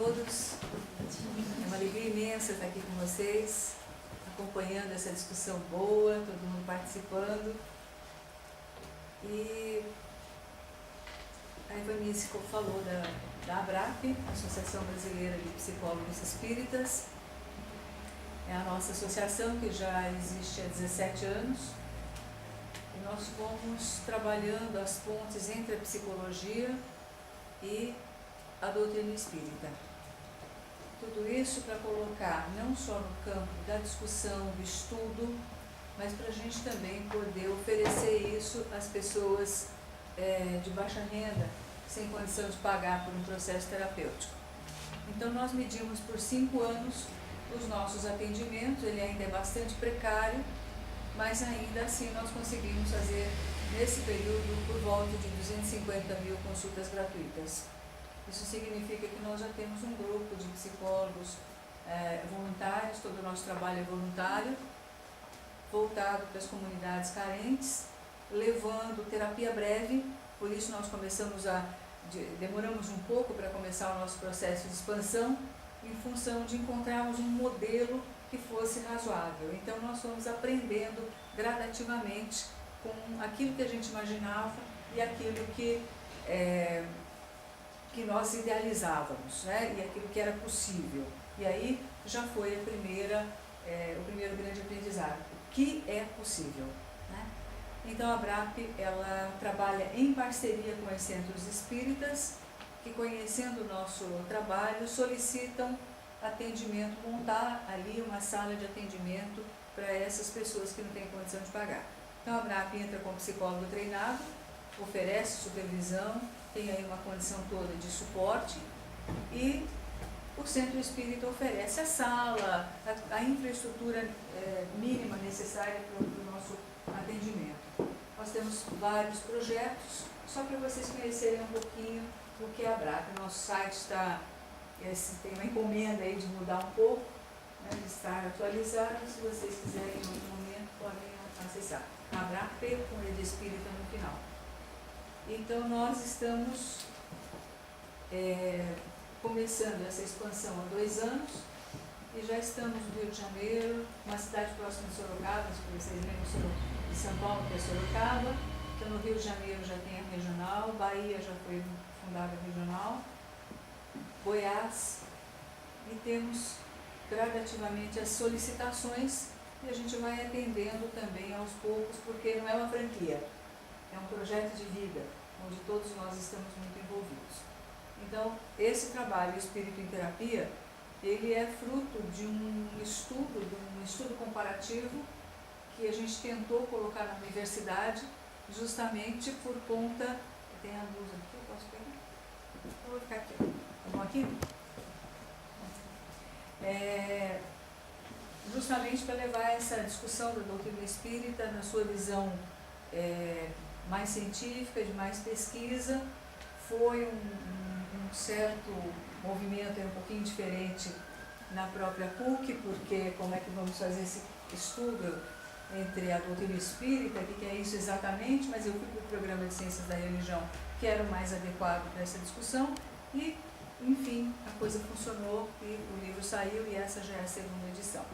Todos, é uma alegria imensa estar aqui com vocês, acompanhando essa discussão boa, todo mundo participando. E a Ivanice falou da ABRAP, Associação Brasileira de Psicólogos Espíritas. É a nossa associação que já existe há 17 anos. E nós fomos trabalhando as pontes entre a psicologia e a doutrina espírita. Tudo isso para colocar não só no campo da discussão, do estudo, mas para a gente também poder oferecer isso às pessoas de baixa renda, sem condição de pagar por um processo terapêutico. Então nós medimos por 5 anos os nossos atendimentos, ele ainda é bastante precário, mas ainda assim nós conseguimos fazer nesse período por volta de 250 mil consultas gratuitas. Isso significa que nós já temos um grupo de psicólogos voluntários, todo o nosso trabalho é voluntário, voltado para as comunidades carentes, levando terapia breve. Por isso nós demoramos um pouco para começar o nosso processo de expansão, em função de encontrarmos um modelo que fosse razoável. Então nós fomos aprendendo gradativamente com aquilo que a gente imaginava e aquilo que nós idealizávamos, né? E aquilo que era possível. E aí já foi o primeiro grande aprendizado, o que é possível, né? Então a ABRAP, ela trabalha em parceria com os centros espíritas, que conhecendo o nosso trabalho, solicitam atendimento, montar ali uma sala de atendimento para essas pessoas que não têm condição de pagar. Então a ABRAP entra com psicólogo treinado, oferece supervisão, tem aí uma condição toda de suporte, e o centro espírita oferece a sala, a infraestrutura mínima necessária para o nosso atendimento. Nós temos vários projetos, só para vocês conhecerem um pouquinho o que é a ABRAP. O nosso site tem uma encomenda aí de mudar um pouco, né, de estar atualizado. Se vocês quiserem em outro momento, podem acessar. ABRAP com E de Espírita no final. Então nós estamos começando essa expansão há 2 anos e já estamos no Rio de Janeiro, uma cidade próxima de Sorocaba, se vocês lembram de São Paulo, que é Sorocaba. Então no Rio de Janeiro já tem a regional, Bahia já foi fundada a regional, Goiás, e temos gradativamente as solicitações e a gente vai atendendo também aos poucos, porque não é uma franquia. É um projeto de vida, onde todos nós estamos muito envolvidos. Então, esse trabalho, Espírito em Terapia, ele é fruto de um estudo comparativo que a gente tentou colocar na universidade, justamente por conta... Tem a luz aqui, eu posso pegar? Eu vou ficar aqui. Tá bom aqui? Justamente para levar essa discussão da doutrina espírita na sua visão mais científica, de mais pesquisa. Foi um certo movimento um pouquinho diferente na própria PUC, porque como é que vamos fazer esse estudo entre a doutrina espírita, o que é isso exatamente, mas eu fui para o programa de Ciências da Religião, que era o mais adequado para essa discussão, e, enfim, a coisa funcionou e o livro saiu, e essa já é a 2ª edição.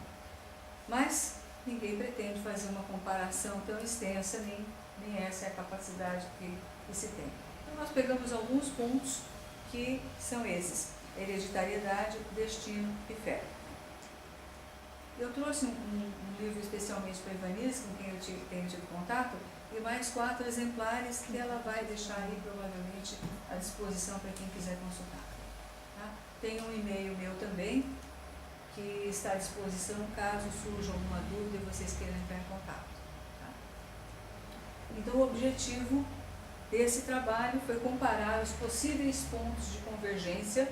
Mas ninguém pretende fazer uma comparação tão extensa, nem essa é a capacidade que se tem. Então nós pegamos alguns pontos que são esses: hereditariedade, destino e fé. Eu trouxe um livro especialmente para a Ivanice, com quem eu tenho tido contato, e mais 4 exemplares que ela vai deixar aí provavelmente à disposição para quem quiser consultar. Tá? Tem um e-mail meu também, que está à disposição caso surja alguma dúvida e vocês queiram entrar em contato. Então o objetivo desse trabalho foi comparar os possíveis pontos de convergência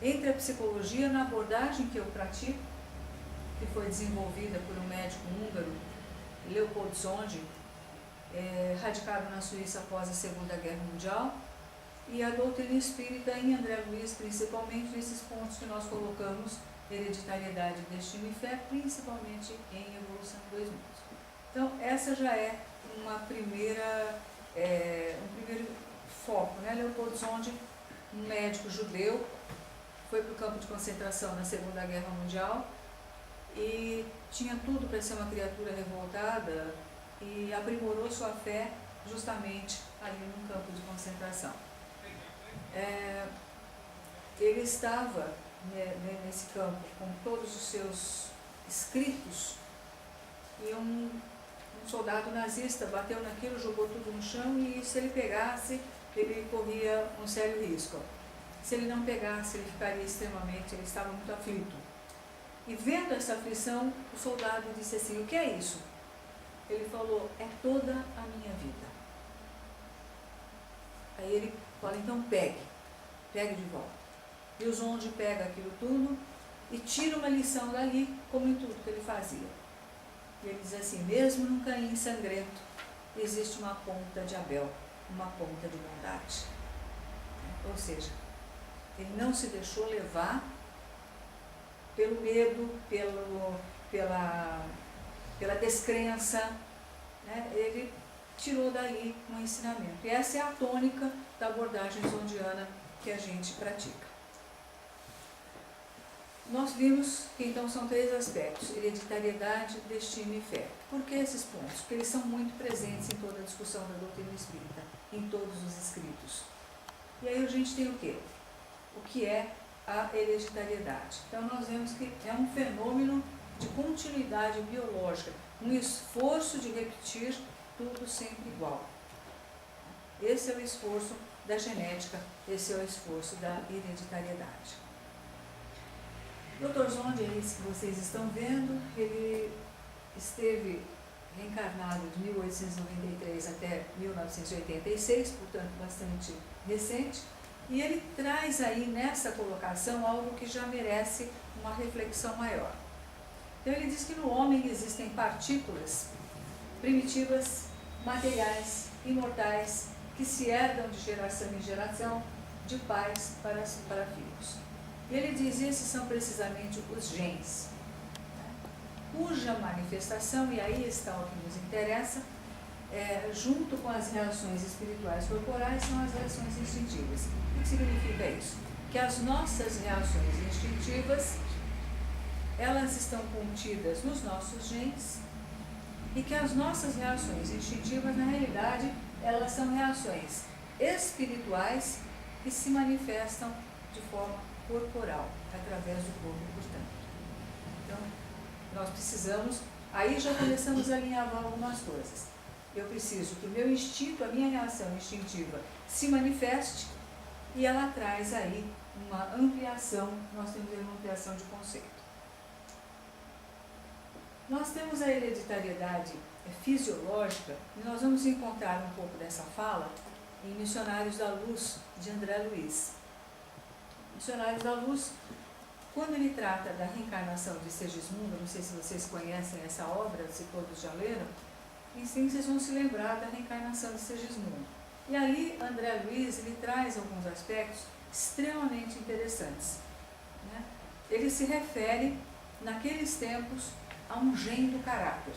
entre a psicologia na abordagem que eu pratico, que foi desenvolvida por um médico húngaro, Leopold Sonde, radicado na Suíça após a Segunda Guerra Mundial, e a doutrina espírita em André Luiz, principalmente nesses pontos que nós colocamos: hereditariedade, destino e fé, principalmente em Evolução em 2 Mundos. Então essa já é um primeiro foco, né? Leopold Sonde, um médico judeu, foi para o campo de concentração na Segunda Guerra Mundial e tinha tudo para ser uma criatura revoltada e aprimorou sua fé justamente ali no campo de concentração. Ele estava nesse campo com todos os seus escritos e um soldado nazista bateu naquilo, jogou tudo no chão e se ele pegasse, ele corria um sério risco. Se ele não pegasse, ele ficaria extremamente, ele estava muito aflito. E vendo essa aflição, o soldado disse assim: o que é isso? Ele falou: é toda a minha vida. Aí ele fala: então pegue de volta. E o Zonde pega aquilo tudo e tira uma lição dali, como em tudo que ele fazia. E ele diz assim: mesmo num Caim sangrento, existe uma ponta de Abel, uma ponta de bondade. Ou seja, ele não se deixou levar pelo medo, pela descrença, né? Ele tirou dali um ensinamento. E essa é a tônica da abordagem zondiana que a gente pratica. Nós vimos que então são 3 aspectos: hereditariedade, destino e fé. Por que esses pontos? Porque eles são muito presentes em toda a discussão da doutrina espírita, em todos os escritos. E aí a gente tem o quê? O que é a hereditariedade? Então nós vemos que é um fenômeno de continuidade biológica, um esforço de repetir tudo sempre igual. Esse é o esforço da genética, esse é o esforço da hereditariedade. O Dr. Zonde, esse que vocês estão vendo, ele esteve reencarnado de 1893 até 1986, portanto bastante recente, e ele traz aí nessa colocação algo que já merece uma reflexão maior. Então ele diz que no homem existem partículas primitivas, materiais, imortais, que se herdam de geração em geração, de pais para filhos. E ele diz: esses são precisamente os genes, cuja manifestação, e aí está o que nos interessa, junto com as reações espirituais corporais, são as reações instintivas. O que significa isso? Que as nossas reações instintivas, elas estão contidas nos nossos genes, e que as nossas reações instintivas, na realidade, elas são reações espirituais que se manifestam de forma corporal, através do corpo, portanto. Então, nós precisamos, aí já começamos a alinhavar algumas coisas. Eu preciso que o meu instinto, a minha reação instintiva, se manifeste, e ela traz aí uma ampliação, nós temos uma ampliação de conceito. Nós temos a hereditariedade fisiológica, e nós vamos encontrar um pouco dessa fala em Missionários da Luz, de André Luiz. Missionários da Luz, quando ele trata da reencarnação de Segismundo, não sei se vocês conhecem essa obra, se todos já leram, e sim vocês vão se lembrar da reencarnação de Segismundo. E ali, André Luiz, ele traz alguns aspectos extremamente interessantes, né? Ele se refere, naqueles tempos, a um gen do caráter.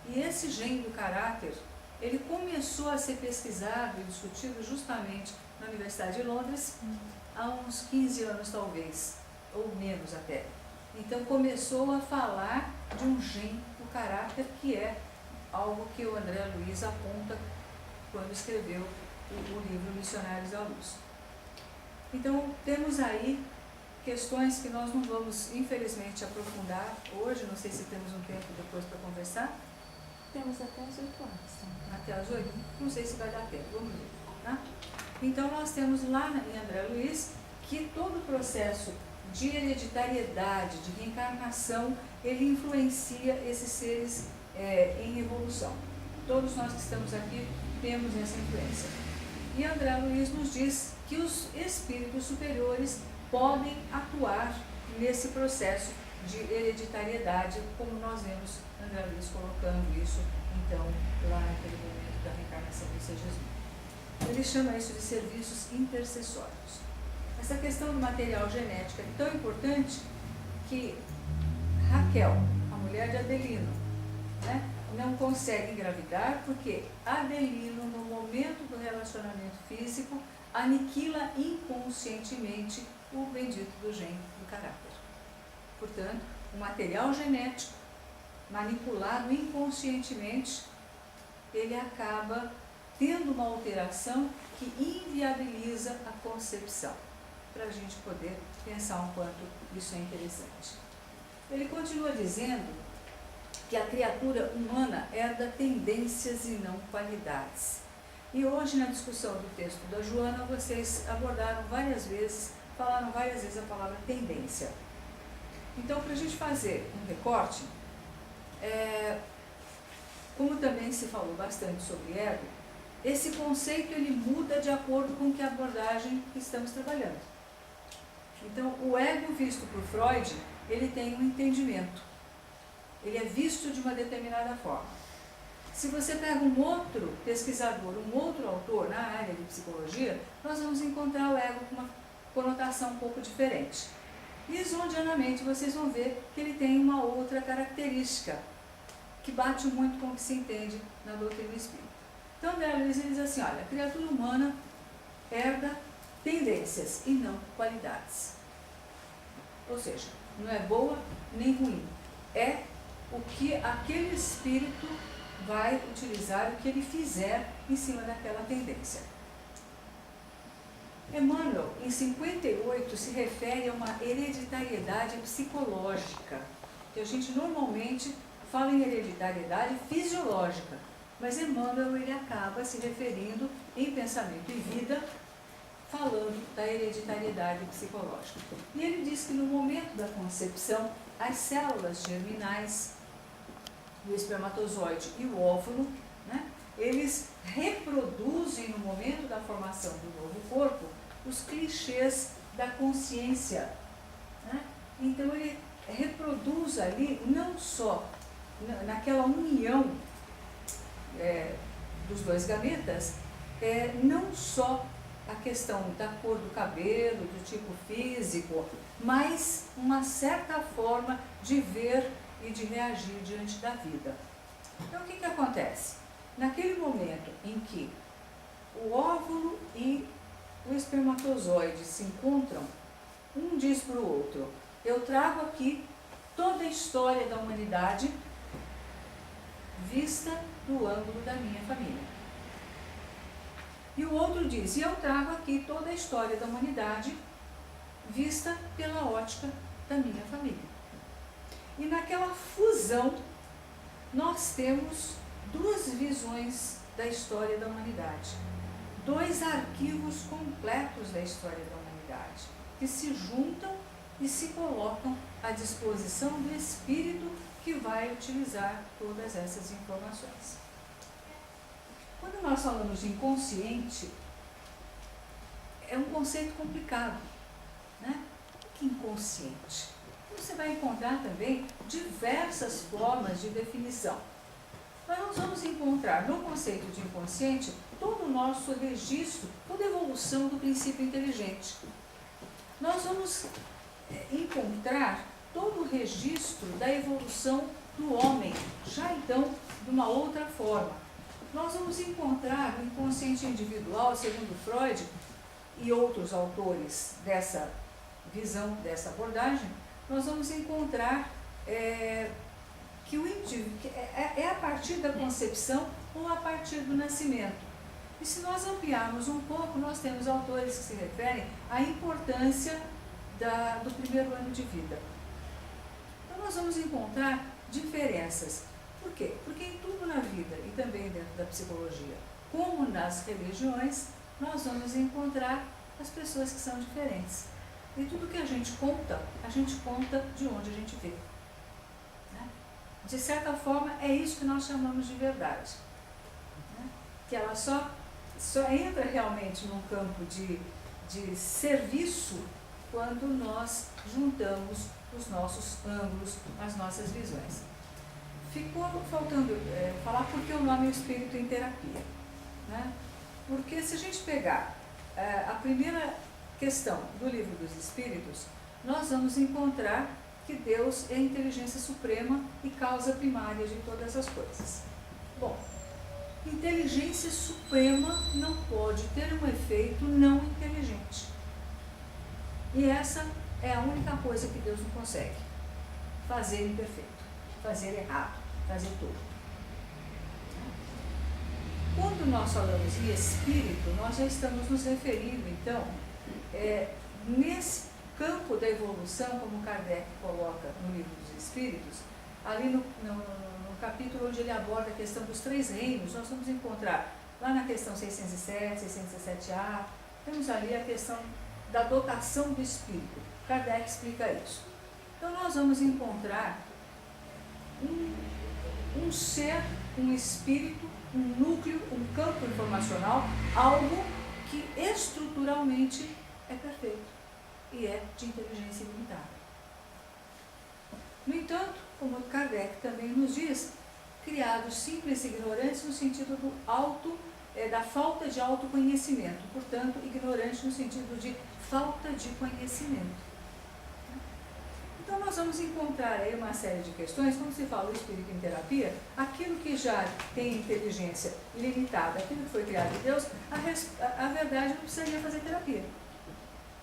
E esse gen do caráter, ele começou a ser pesquisado e discutido justamente na Universidade de Londres, há uns 15 anos talvez, ou menos até. Então começou a falar de um gen do caráter, que é algo que o André Luiz aponta quando escreveu o livro Missionários da Luz. Então temos aí questões que nós não vamos, infelizmente, aprofundar hoje. Não sei se temos um tempo depois para conversar. Temos até as 8 horas. Tá? Até as 8? Não sei se vai dar tempo, vamos ver. Tá? Então nós temos lá em André Luiz que todo o processo de hereditariedade, de reencarnação, ele influencia esses seres em evolução. Todos nós que estamos aqui temos essa influência. E André Luiz nos diz que os espíritos superiores podem atuar nesse processo de hereditariedade, como nós vemos André Luiz colocando isso, então, lá naquele momento da reencarnação de Segismundo. Ele chama isso de serviços intercessórios. Essa questão do material genético é tão importante que Raquel, a mulher de Adelino, né, não consegue engravidar porque Adelino, no momento do relacionamento físico, aniquila inconscientemente o bendito do gene do caráter. Portanto, o material genético manipulado inconscientemente, ele acaba tendo uma alteração que inviabiliza a concepção, para a gente poder pensar um quanto isso é interessante. Ele continua dizendo que a criatura humana herda tendências e não qualidades. E hoje, na discussão do texto da Joana, vocês abordaram várias vezes, falaram várias vezes a palavra tendência. Então, para a gente fazer um recorte, como também se falou bastante sobre ego, esse conceito ele muda de acordo com que abordagem que estamos trabalhando. Então, o ego visto por Freud, ele tem um entendimento. Ele é visto de uma determinada forma. Se você pega um outro pesquisador, um outro autor na área de psicologia, nós vamos encontrar o ego com uma conotação um pouco diferente. E esondianamente vocês vão ver que ele tem uma outra característica, que bate muito com o que se entende na doutrina espírita. Então, ele diz assim, olha, a criatura humana herda tendências e não qualidades. Ou seja, não é boa nem ruim. É o que aquele espírito vai utilizar, o que ele fizer em cima daquela tendência. Emmanuel, em 58, se refere a uma hereditariedade psicológica, que a gente normalmente fala em hereditariedade fisiológica, mas Emmanuel ele acaba se referindo em Pensamento e Vida, falando da hereditariedade psicológica. E ele diz que no momento da concepção, as células germinais, o espermatozoide e o óvulo, né, eles reproduzem no momento da formação do novo corpo os clichês da consciência. Né? Então ele reproduz ali não só naquela união dos dois gametas, não só a questão da cor do cabelo, do tipo físico, mas uma certa forma de ver e de reagir diante da vida. Então o que acontece? Naquele momento em que o óvulo e o espermatozoide se encontram, um diz para o outro, eu trago aqui toda a história da humanidade vista do ângulo da minha família. E o outro diz, e eu trago aqui toda a história da humanidade vista pela ótica da minha família. E naquela fusão, nós temos duas visões da história da humanidade. Dois arquivos completos da história da humanidade, que se juntam e se colocam à disposição do espírito que vai utilizar todas essas informações. Quando nós falamos de inconsciente, é um conceito complicado, né? O que é inconsciente? Você vai encontrar também diversas formas de definição. Nós vamos encontrar no conceito de inconsciente todo o nosso registro, toda a evolução do princípio inteligente. Nós vamos encontrar todo o registro da evolução do homem, já então de uma outra forma. Nós vamos encontrar no inconsciente individual, segundo Freud e outros autores dessa visão, dessa abordagem, nós vamos encontrar que o indivíduo é a partir da concepção ou a partir do nascimento. E se nós ampliarmos um pouco, nós temos autores que se referem à importância do primeiro ano de vida. Então nós vamos encontrar diferenças. Por quê? Porque em tudo na vida, e também dentro da psicologia, como nas religiões, nós vamos encontrar as pessoas que são diferentes. E tudo que a gente conta de onde a gente vê. Né? De certa forma, é isso que nós chamamos de verdade. Né? Que ela só entra realmente num campo de serviço quando nós juntamos os nossos ângulos, as nossas visões. Ficou faltando falar por que o nome é o Espírito em Terapia. Né? Porque se a gente pegar a primeira questão do Livro dos Espíritos, nós vamos encontrar que Deus é a inteligência suprema e causa primária de todas as coisas. Bom, inteligência suprema não pode ter um efeito não inteligente. E essa é a única coisa que Deus não consegue: fazer imperfeito, fazer errado, fazer tudo. Quando nós falamos em espírito, nós já estamos nos referindo, então, nesse campo da evolução, como Kardec coloca no Livro dos Espíritos, ali no capítulo onde ele aborda a questão dos 3 reinos, nós vamos encontrar lá na questão 607, 607A, temos ali a questão da dotação do espírito. Kardec explica isso. Então nós vamos encontrar um ser, um espírito, um núcleo, um campo informacional, algo que estruturalmente é perfeito e é de inteligência ilimitada. No entanto, como Kardec também nos diz, criados simples e ignorantes no sentido da falta de autoconhecimento, portanto, ignorante no sentido de falta de conhecimento. Então, nós vamos encontrar aí uma série de questões, quando se fala do espírito em terapia, aquilo que já tem inteligência limitada, aquilo que foi criado de Deus, a verdade não precisaria fazer terapia.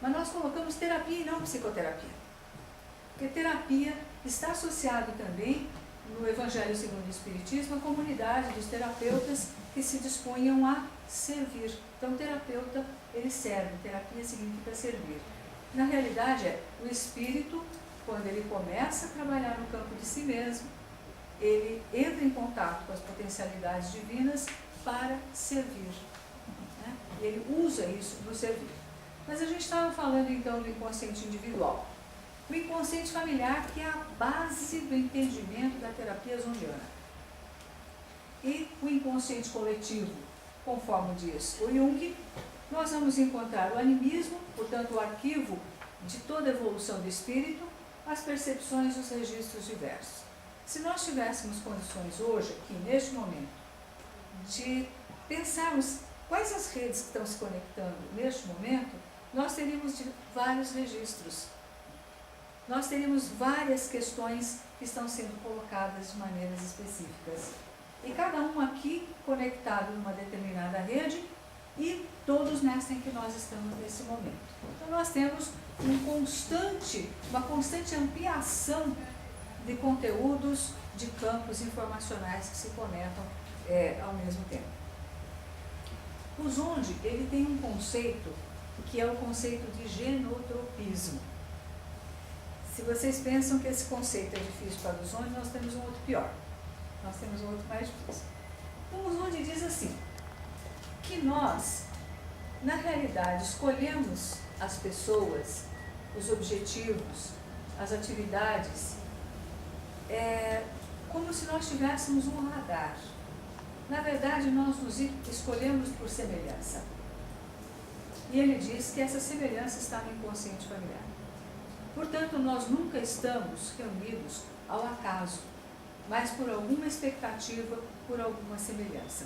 Mas nós colocamos terapia e não psicoterapia. Porque terapia está associado também, no Evangelho segundo o Espiritismo, a comunidade dos terapeutas que se dispunham a servir. Então, terapeuta, ele serve, terapia significa servir. Na realidade, o espírito, quando ele começa a trabalhar no campo de si mesmo, ele entra em contato com as potencialidades divinas para servir. Né? E ele usa isso no servir. Mas a gente estava falando então do inconsciente individual. O inconsciente familiar, que é a base do entendimento da terapia junguiana. E o inconsciente coletivo, conforme diz o Jung, nós vamos encontrar o animismo, portanto o arquivo de toda a evolução do espírito, as percepções e os registros diversos. Se nós tivéssemos condições hoje, aqui neste momento, de pensarmos quais as redes que estão se conectando neste momento, nós teríamos vários registros. Nós teríamos várias questões que estão sendo colocadas de maneiras específicas. E cada um aqui conectado numa determinada rede e todos nessa em que nós estamos nesse momento. Então nós temos uma constante ampliação de conteúdos, de campos informacionais que se conectam ao mesmo tempo. O Zonde, ele tem um conceito que é o conceito de genotropismo. Se vocês pensam que esse conceito é difícil para o Zonde, nós temos um outro pior. Nós temos um outro mais difícil. Então, o Zonde diz assim, que nós, na realidade, escolhemos as pessoas, os objetivos, as atividades, como se nós tivéssemos um radar. Na verdade, nós nos escolhemos por semelhança. E ele diz que essa semelhança está no inconsciente familiar. Portanto, nós nunca estamos reunidos ao acaso, mas por alguma expectativa, por alguma semelhança.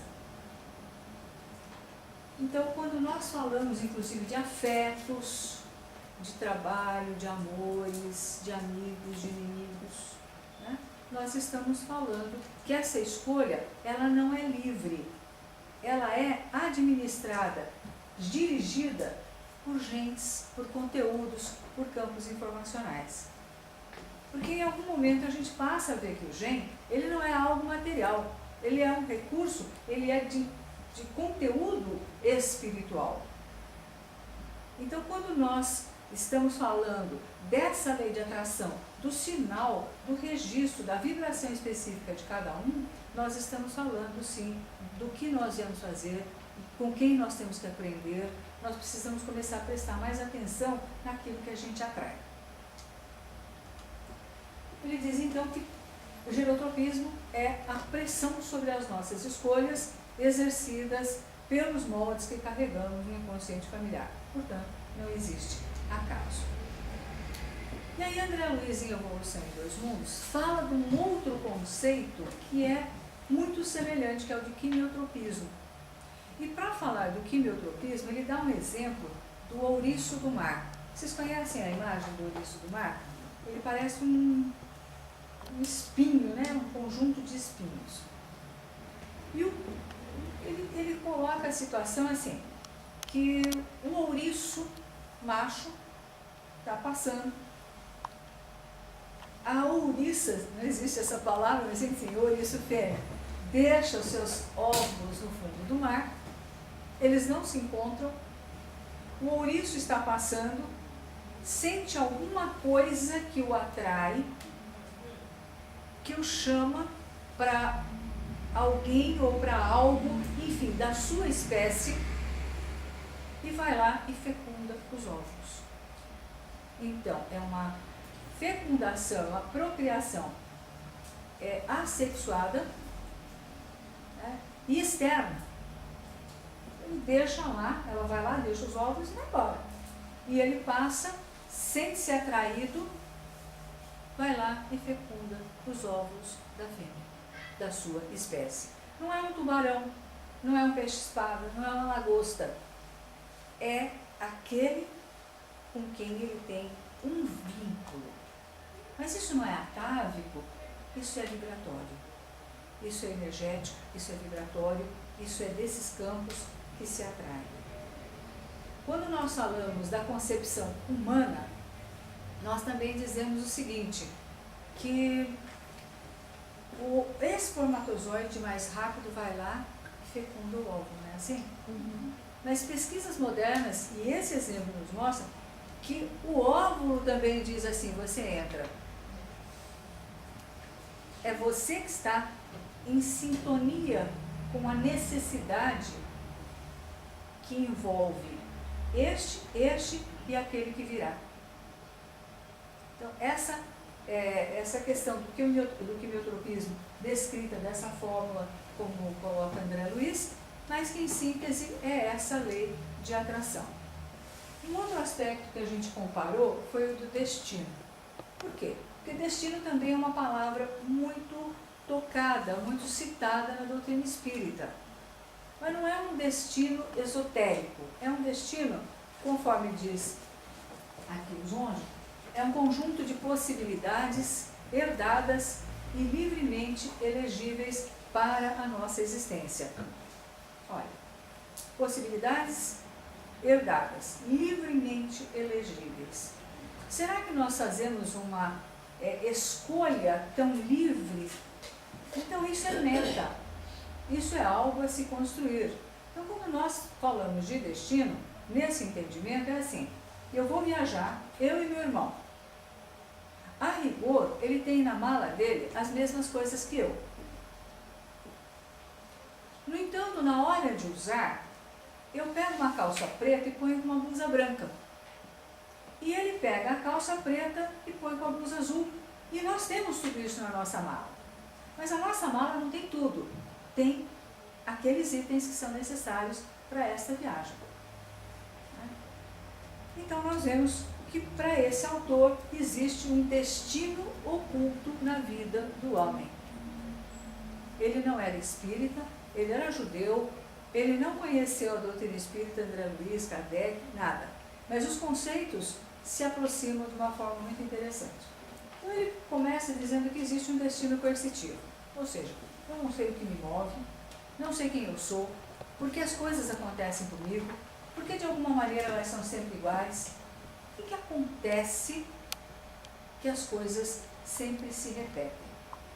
Então, quando nós falamos, inclusive, de afetos, de trabalho, de amores, de amigos, de inimigos, né, nós estamos falando que essa escolha, ela não é livre, ela é administrada, dirigida por gentes, por conteúdos, por campos informacionais. Porque em algum momento a gente passa a ver que o gen, ele não é algo material, ele é um recurso, ele é de conteúdo espiritual. Então, quando nós estamos falando dessa lei de atração, do sinal, do registro, da vibração específica de cada um, nós estamos falando, sim, do que nós íamos fazer, com quem nós temos que aprender. Nós precisamos começar a prestar mais atenção naquilo que a gente atrai. Ele diz, então, que o genotropismo é a pressão sobre as nossas escolhas exercidas pelos moldes que carregamos no inconsciente familiar. Portanto, não existe acaso. E aí, André Luiz, em Evolução em Dois Mundos, fala de um outro conceito que é muito semelhante, que é o de quimiotropismo. E para falar do quimiotropismo, ele dá um exemplo do ouriço do mar. Vocês conhecem a imagem do ouriço do mar? Ele parece um espinho, né? Um conjunto de espinhos. E ele coloca a situação assim, que um ouriço macho, está passando. A ouriça, não existe essa palavra, mas enfim, ouriço fêmea, deixa os seus óvulos no fundo do mar, eles não se encontram, o ouriço está passando, sente alguma coisa que o atrai, que o chama para alguém ou para algo, enfim, da sua espécie, e vai lá e fecunda os óvulos. Então, é uma fecundação, uma procriação assexuada, né, e externa. Ele deixa lá, ela vai lá, deixa os óvulos e vai embora. E ele passa, sente-se atraído, vai lá e fecunda os óvulos da fêmea, da sua espécie. Não é um tubarão, não é um peixe-espada, não é uma lagosta. É aquele com quem ele tem um vínculo. Mas isso não é atávico, isso é vibratório. Isso é energético, isso é vibratório, isso é desses campos que se atraem. Quando nós falamos da concepção humana, nós também dizemos o seguinte, que o espermatozoide mais rápido vai lá e fecunda o óvulo, não é assim? Uhum. Mas pesquisas modernas, e esse exemplo nos mostra, que o óvulo também diz assim, você entra. É você que está em sintonia com a necessidade que envolve este e aquele que virá. Então, essa questão do quimiotropismo descrita dessa fórmula, como coloca André Luiz, mas que em síntese é essa lei de atração. Um outro aspecto que a gente comparou foi o do destino. Por quê? Porque destino também é uma palavra muito tocada, muito citada na doutrina espírita. Mas não é um destino esotérico, é um destino, conforme diz aqui os Zonge, é um conjunto de possibilidades herdadas e livremente elegíveis para a nossa existência. Olha, possibilidades herdadas, livremente elegíveis. Será que nós fazemos uma escolha tão livre? Então isso é meta, isso é algo a se construir. Então quando nós falamos de destino, nesse entendimento é assim, eu vou viajar, eu e meu irmão. A rigor, ele tem na mala dele as mesmas coisas que eu. No entanto, na hora de usar, eu pego uma calça preta e ponho com uma blusa branca. E ele pega a calça preta e põe com a blusa azul. E nós temos tudo isso na nossa mala. Mas a nossa mala não tem tudo. Tem aqueles itens que são necessários para esta viagem. Então nós vemos que para esse autor existe um destino oculto na vida do homem. Ele não era espírita, ele era judeu, ele não conheceu a doutrina espírita, André Luiz, Kardec, nada. Mas os conceitos se aproximam de uma forma muito interessante. Então ele começa dizendo que existe um destino coercitivo. Ou seja, eu não sei o que me move, não sei quem eu sou, por que as coisas acontecem comigo, porque de alguma maneira elas são sempre iguais. O que acontece que as coisas sempre se repetem?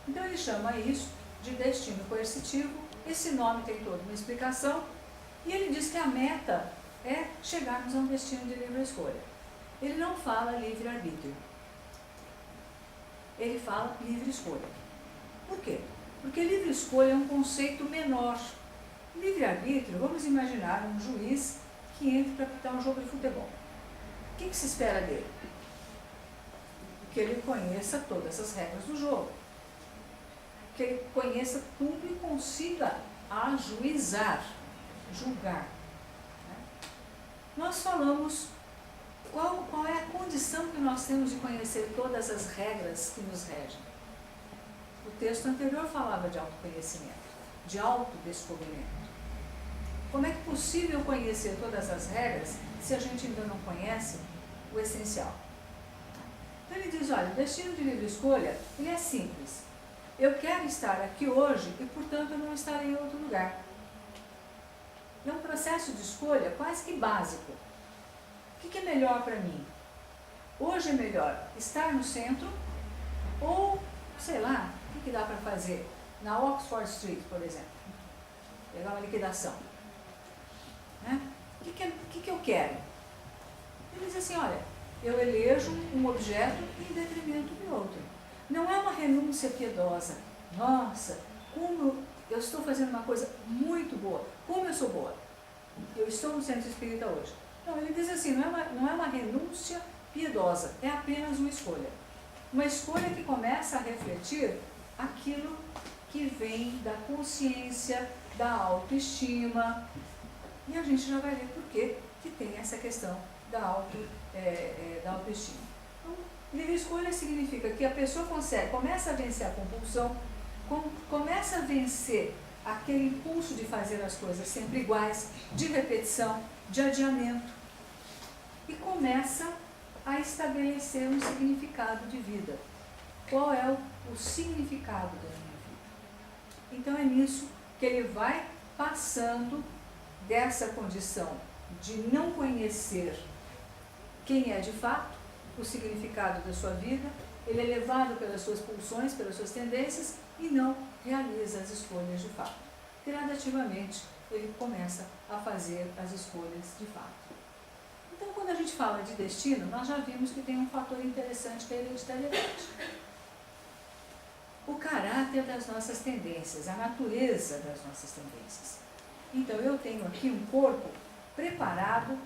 Então ele chama isso de destino coercitivo. Esse nome tem toda uma explicação e ele diz que a meta é chegarmos a um destino de livre escolha. Ele não fala livre-arbítrio. Ele fala livre escolha. Por quê? Porque livre escolha é um conceito menor. Livre-arbítrio, vamos imaginar um juiz que entra para apitar um jogo de futebol. O que se espera dele? Que ele conheça todas as regras do jogo. Que ele conheça tudo e consiga ajuizar, julgar. Nós falamos qual é a condição que nós temos de conhecer todas as regras que nos regem. O texto anterior falava de autoconhecimento, de autodescobrimento. Como é que é possível conhecer todas as regras se a gente ainda não conhece o essencial? Então ele diz, olha, o destino de livre escolha, ele é simples. Eu quero estar aqui hoje e, portanto, eu não estarei em outro lugar. É um processo de escolha quase que básico. O que é melhor para mim? Hoje é melhor estar no centro ou, sei lá, o que dá para fazer? Na Oxford Street, por exemplo. Pegar uma liquidação. Né? O que eu quero? Ele diz assim, olha, eu elejo um objeto em detrimento do outro. Não é uma renúncia piedosa. Nossa, como eu estou fazendo uma coisa muito boa. Como eu sou boa. Eu estou no centro espírita hoje. Não, ele diz assim, não é uma renúncia piedosa, é apenas uma escolha. Uma escolha que começa a refletir aquilo que vem da consciência, da autoestima. E a gente já vai ver por que tem essa questão da autoestima. Então, livre escolha significa que a pessoa começa a vencer a compulsão, começa a vencer aquele impulso de fazer as coisas sempre iguais, de repetição, de adiamento, e começa a estabelecer um significado de vida. Qual é o significado da minha vida? Então é nisso que ele vai passando dessa condição de não conhecer quem é de fato, o significado da sua vida, ele é levado pelas suas pulsões, pelas suas tendências e não realiza as escolhas de fato. Gradativamente, ele começa a fazer as escolhas de fato. Então, quando a gente fala de destino, nós já vimos que tem um fator interessante que é a hereditariedade. O caráter das nossas tendências, a natureza das nossas tendências. Então, eu tenho aqui um corpo preparado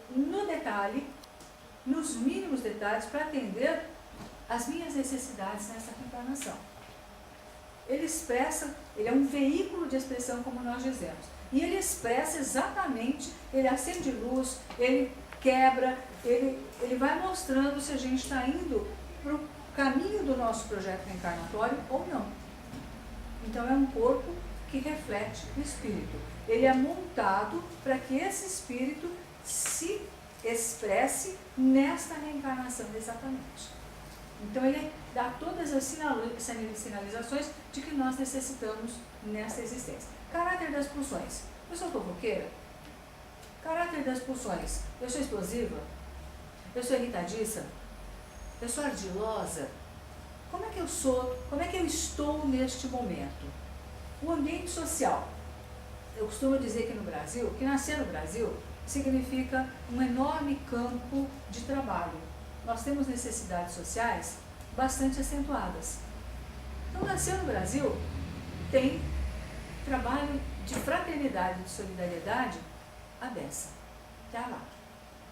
no detalhe, nos mínimos detalhes, para atender as minhas necessidades nessa reencarnação. Ele é um veículo de expressão, como nós dizemos. E ele expressa exatamente, ele acende luz, ele quebra, ele vai mostrando se a gente está indo para o caminho do nosso projeto reencarnatório ou não. Então é um corpo que reflete o espírito. Ele é montado para que esse espírito se expresse nesta reencarnação exatamente. Então ele dá todas as sinalizações de que nós necessitamos nessa existência. Caráter das pulsões. Eu sou fofoqueira? Caráter das pulsões. Eu sou explosiva? Eu sou irritadiça? Eu sou ardilosa? Como é que eu sou? Como é que eu estou neste momento? O ambiente social. Eu costumo dizer que no Brasil, que nascer no Brasil significa um enorme campo de trabalho. Nós temos necessidades sociais bastante acentuadas. Então, nascer no Brasil tem trabalho de fraternidade, de solidariedade à beça, até lá.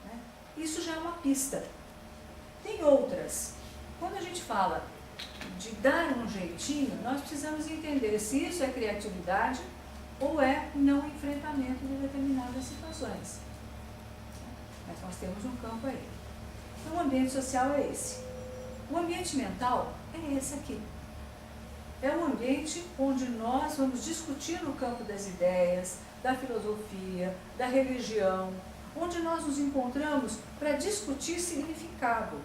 Né? Isso já é uma pista. Tem outras. Quando a gente fala de dar um jeitinho, nós precisamos entender se isso é criatividade ou é não enfrentamento de determinadas situações. Mas nós temos um campo aí. Então, o ambiente social é esse. O ambiente mental é esse aqui. É um ambiente onde nós vamos discutir no campo das ideias, da filosofia, da religião, onde nós nos encontramos para discutir significado,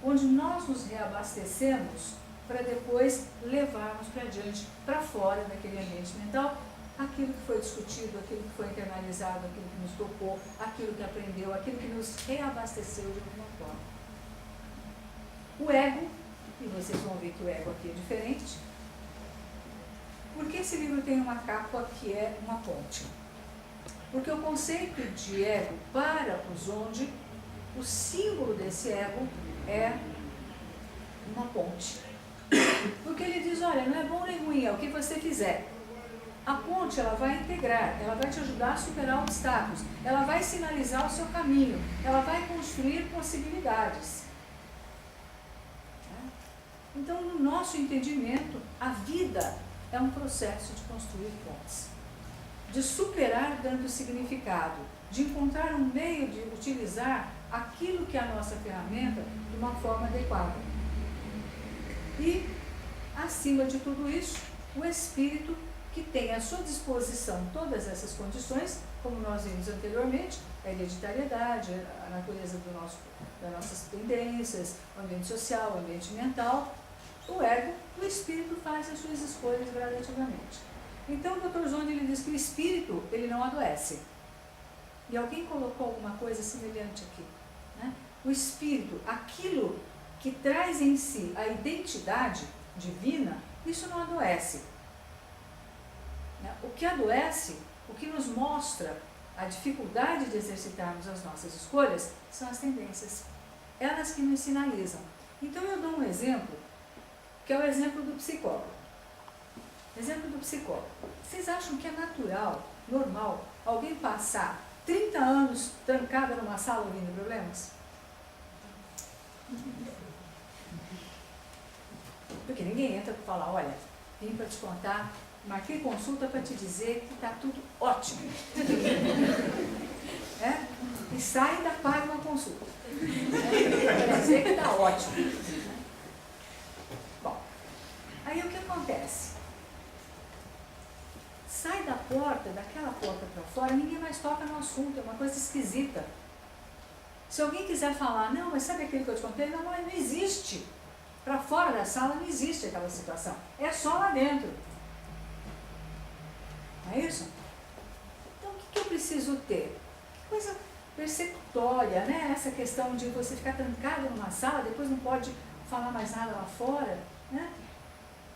onde nós nos reabastecemos para depois levarmos para diante, para fora daquele ambiente mental, aquilo que foi discutido, aquilo que foi internalizado, aquilo que nos tocou, aquilo que aprendeu, aquilo que nos reabasteceu de alguma forma. O ego, e vocês vão ver que o ego aqui é diferente, porque esse livro tem uma capa que é uma ponte. Porque o conceito de ego para o Zonde, o símbolo desse ego é uma ponte. Porque ele diz, olha, não é bom nem ruim, é o que você fizer. A ponte, ela vai integrar, ela vai te ajudar a superar obstáculos, ela vai sinalizar o seu caminho, ela vai construir possibilidades. Então, no nosso entendimento, a vida é um processo de construir pontes, de superar dando significado, de encontrar um meio de utilizar aquilo que é a nossa ferramenta de uma forma adequada. E, acima de tudo isso, o espírito que tem à sua disposição todas essas condições, como nós vimos anteriormente, a hereditariedade, a natureza das nossas tendências, o ambiente social, o ambiente mental, o ego, o espírito faz as suas escolhas gradativamente. Então o Dr. Zonde ele diz que o espírito ele não adoece. E alguém colocou alguma coisa semelhante aqui, né? O espírito, aquilo que traz em si a identidade divina, isso não adoece. Né? O que adoece, o que nos mostra a dificuldade de exercitarmos as nossas escolhas, são as tendências. Elas que nos sinalizam. Então eu dou um exemplo, que é o exemplo do psicólogo. Exemplo do psicólogo. Vocês acham que é natural, normal, alguém passar 30 anos trancada numa sala ouvindo problemas? Porque ninguém entra para falar, olha, vim para te contar, marquei consulta para te dizer que está tudo ótimo. E sai e ainda paga uma consulta. Para dizer que está ótimo. Bom, aí o que acontece? Sai da porta, daquela porta para fora, ninguém mais toca no assunto, é uma coisa esquisita. Se alguém quiser falar, não, mas sabe aquilo que eu te contei? Não, não existe. Para fora da sala não existe aquela situação. É só lá dentro. Não é isso? Então, o que eu preciso ter? Que coisa perceptória, né? Essa questão de você ficar trancado numa sala, depois não pode falar mais nada lá fora, né?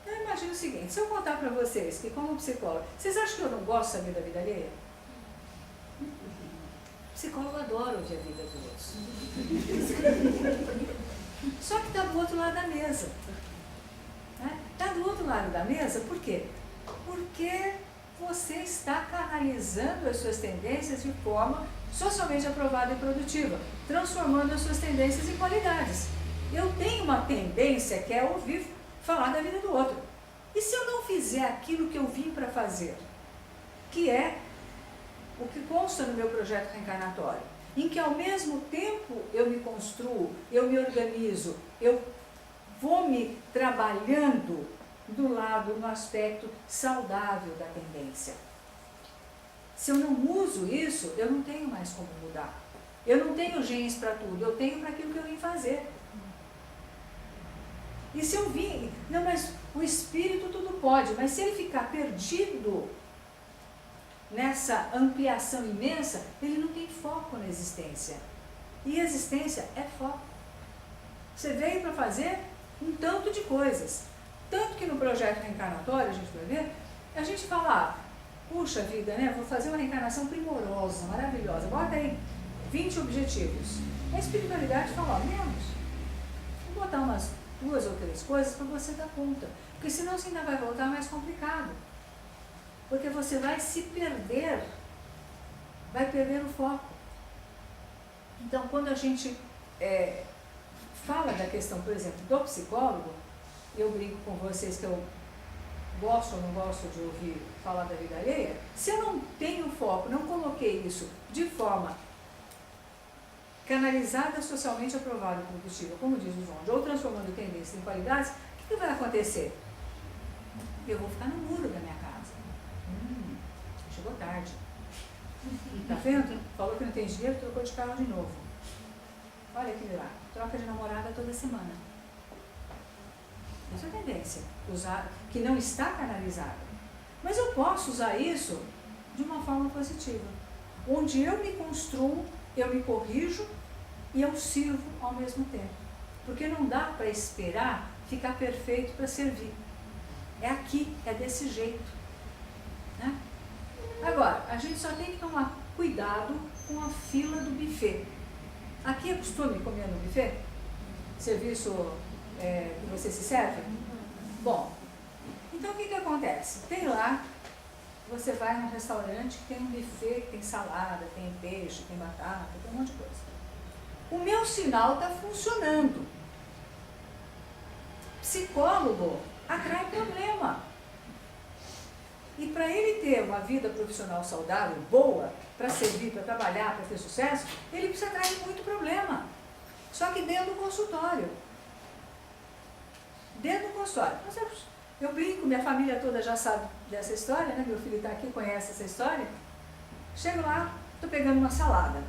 Eu imagino o seguinte, se eu contar para vocês que como psicólogo, vocês acham que eu não gosto de saber da vida alheia? O psicólogo adora ouvir a vida dos outros. Só que está do outro lado da mesa. Está do outro lado da mesa, por quê? Porque você está canalizando as suas tendências de forma socialmente aprovada e produtiva, transformando as suas tendências em qualidades. Eu tenho uma tendência que é ouvir falar da vida do outro. E se eu não fizer aquilo que eu vim para fazer, que é o que consta no meu projeto reencarnatório, em que ao mesmo tempo eu me construo, eu me organizo, eu vou me trabalhando do lado, no aspecto saudável da tendência. Se eu não uso isso, eu não tenho mais como mudar. Eu não tenho genes para tudo, eu tenho para aquilo que eu vim fazer. E se eu vim, não, mas o espírito tudo pode, mas se ele ficar perdido nessa ampliação imensa, ele não tem foco na existência. E a existência é foco. Você veio para fazer um tanto de coisas. Tanto que no projeto reencarnatório, a gente vai ver, a gente fala, puxa vida, né, vou fazer uma reencarnação primorosa, maravilhosa, bota aí 20 objetivos. A espiritualidade fala, menos. Vou botar umas 2 ou 3 coisas para você dar conta. Porque senão você ainda vai voltar mais complicado. Porque você vai se perder, vai perder o foco. Então, quando a gente fala da questão, por exemplo, do psicólogo, eu brinco com vocês que eu gosto ou não gosto de ouvir falar da vida alheia, se eu não tenho foco, não coloquei isso de forma canalizada, socialmente aprovada e produtiva, como diz o João, ou transformando tendências em qualidades, o que vai acontecer? Eu vou ficar no muro da minha casa. Chegou tarde. Tá vendo? Falou que não tem dinheiro, trocou de carro de novo. Olha que lá, troca de namorada toda semana. Essa é a tendência, que não está canalizada. Mas eu posso usar isso de uma forma positiva, onde eu me construo, eu me corrijo e eu sirvo ao mesmo tempo. Porque não dá para esperar ficar perfeito para servir. É aqui, é desse jeito. Né? Agora, a gente só tem que tomar cuidado com a fila do buffet. Aqui é costume comer no buffet? Serviço que você se serve? Bom, então o que acontece? Tem lá, você vai num restaurante que tem um buffet, que tem salada, tem peixe, tem batata, tem um monte de coisa. O meu sinal está funcionando. Psicólogo atrai problema. E para ele ter uma vida profissional saudável, boa, para servir, para trabalhar, para ter sucesso, ele precisa atrair muito problema. Só que dentro do consultório. Dentro do consultório. Eu brinco, minha família toda já sabe dessa história, né? Meu filho está aqui, conhece essa história. Chego lá, estou pegando uma salada.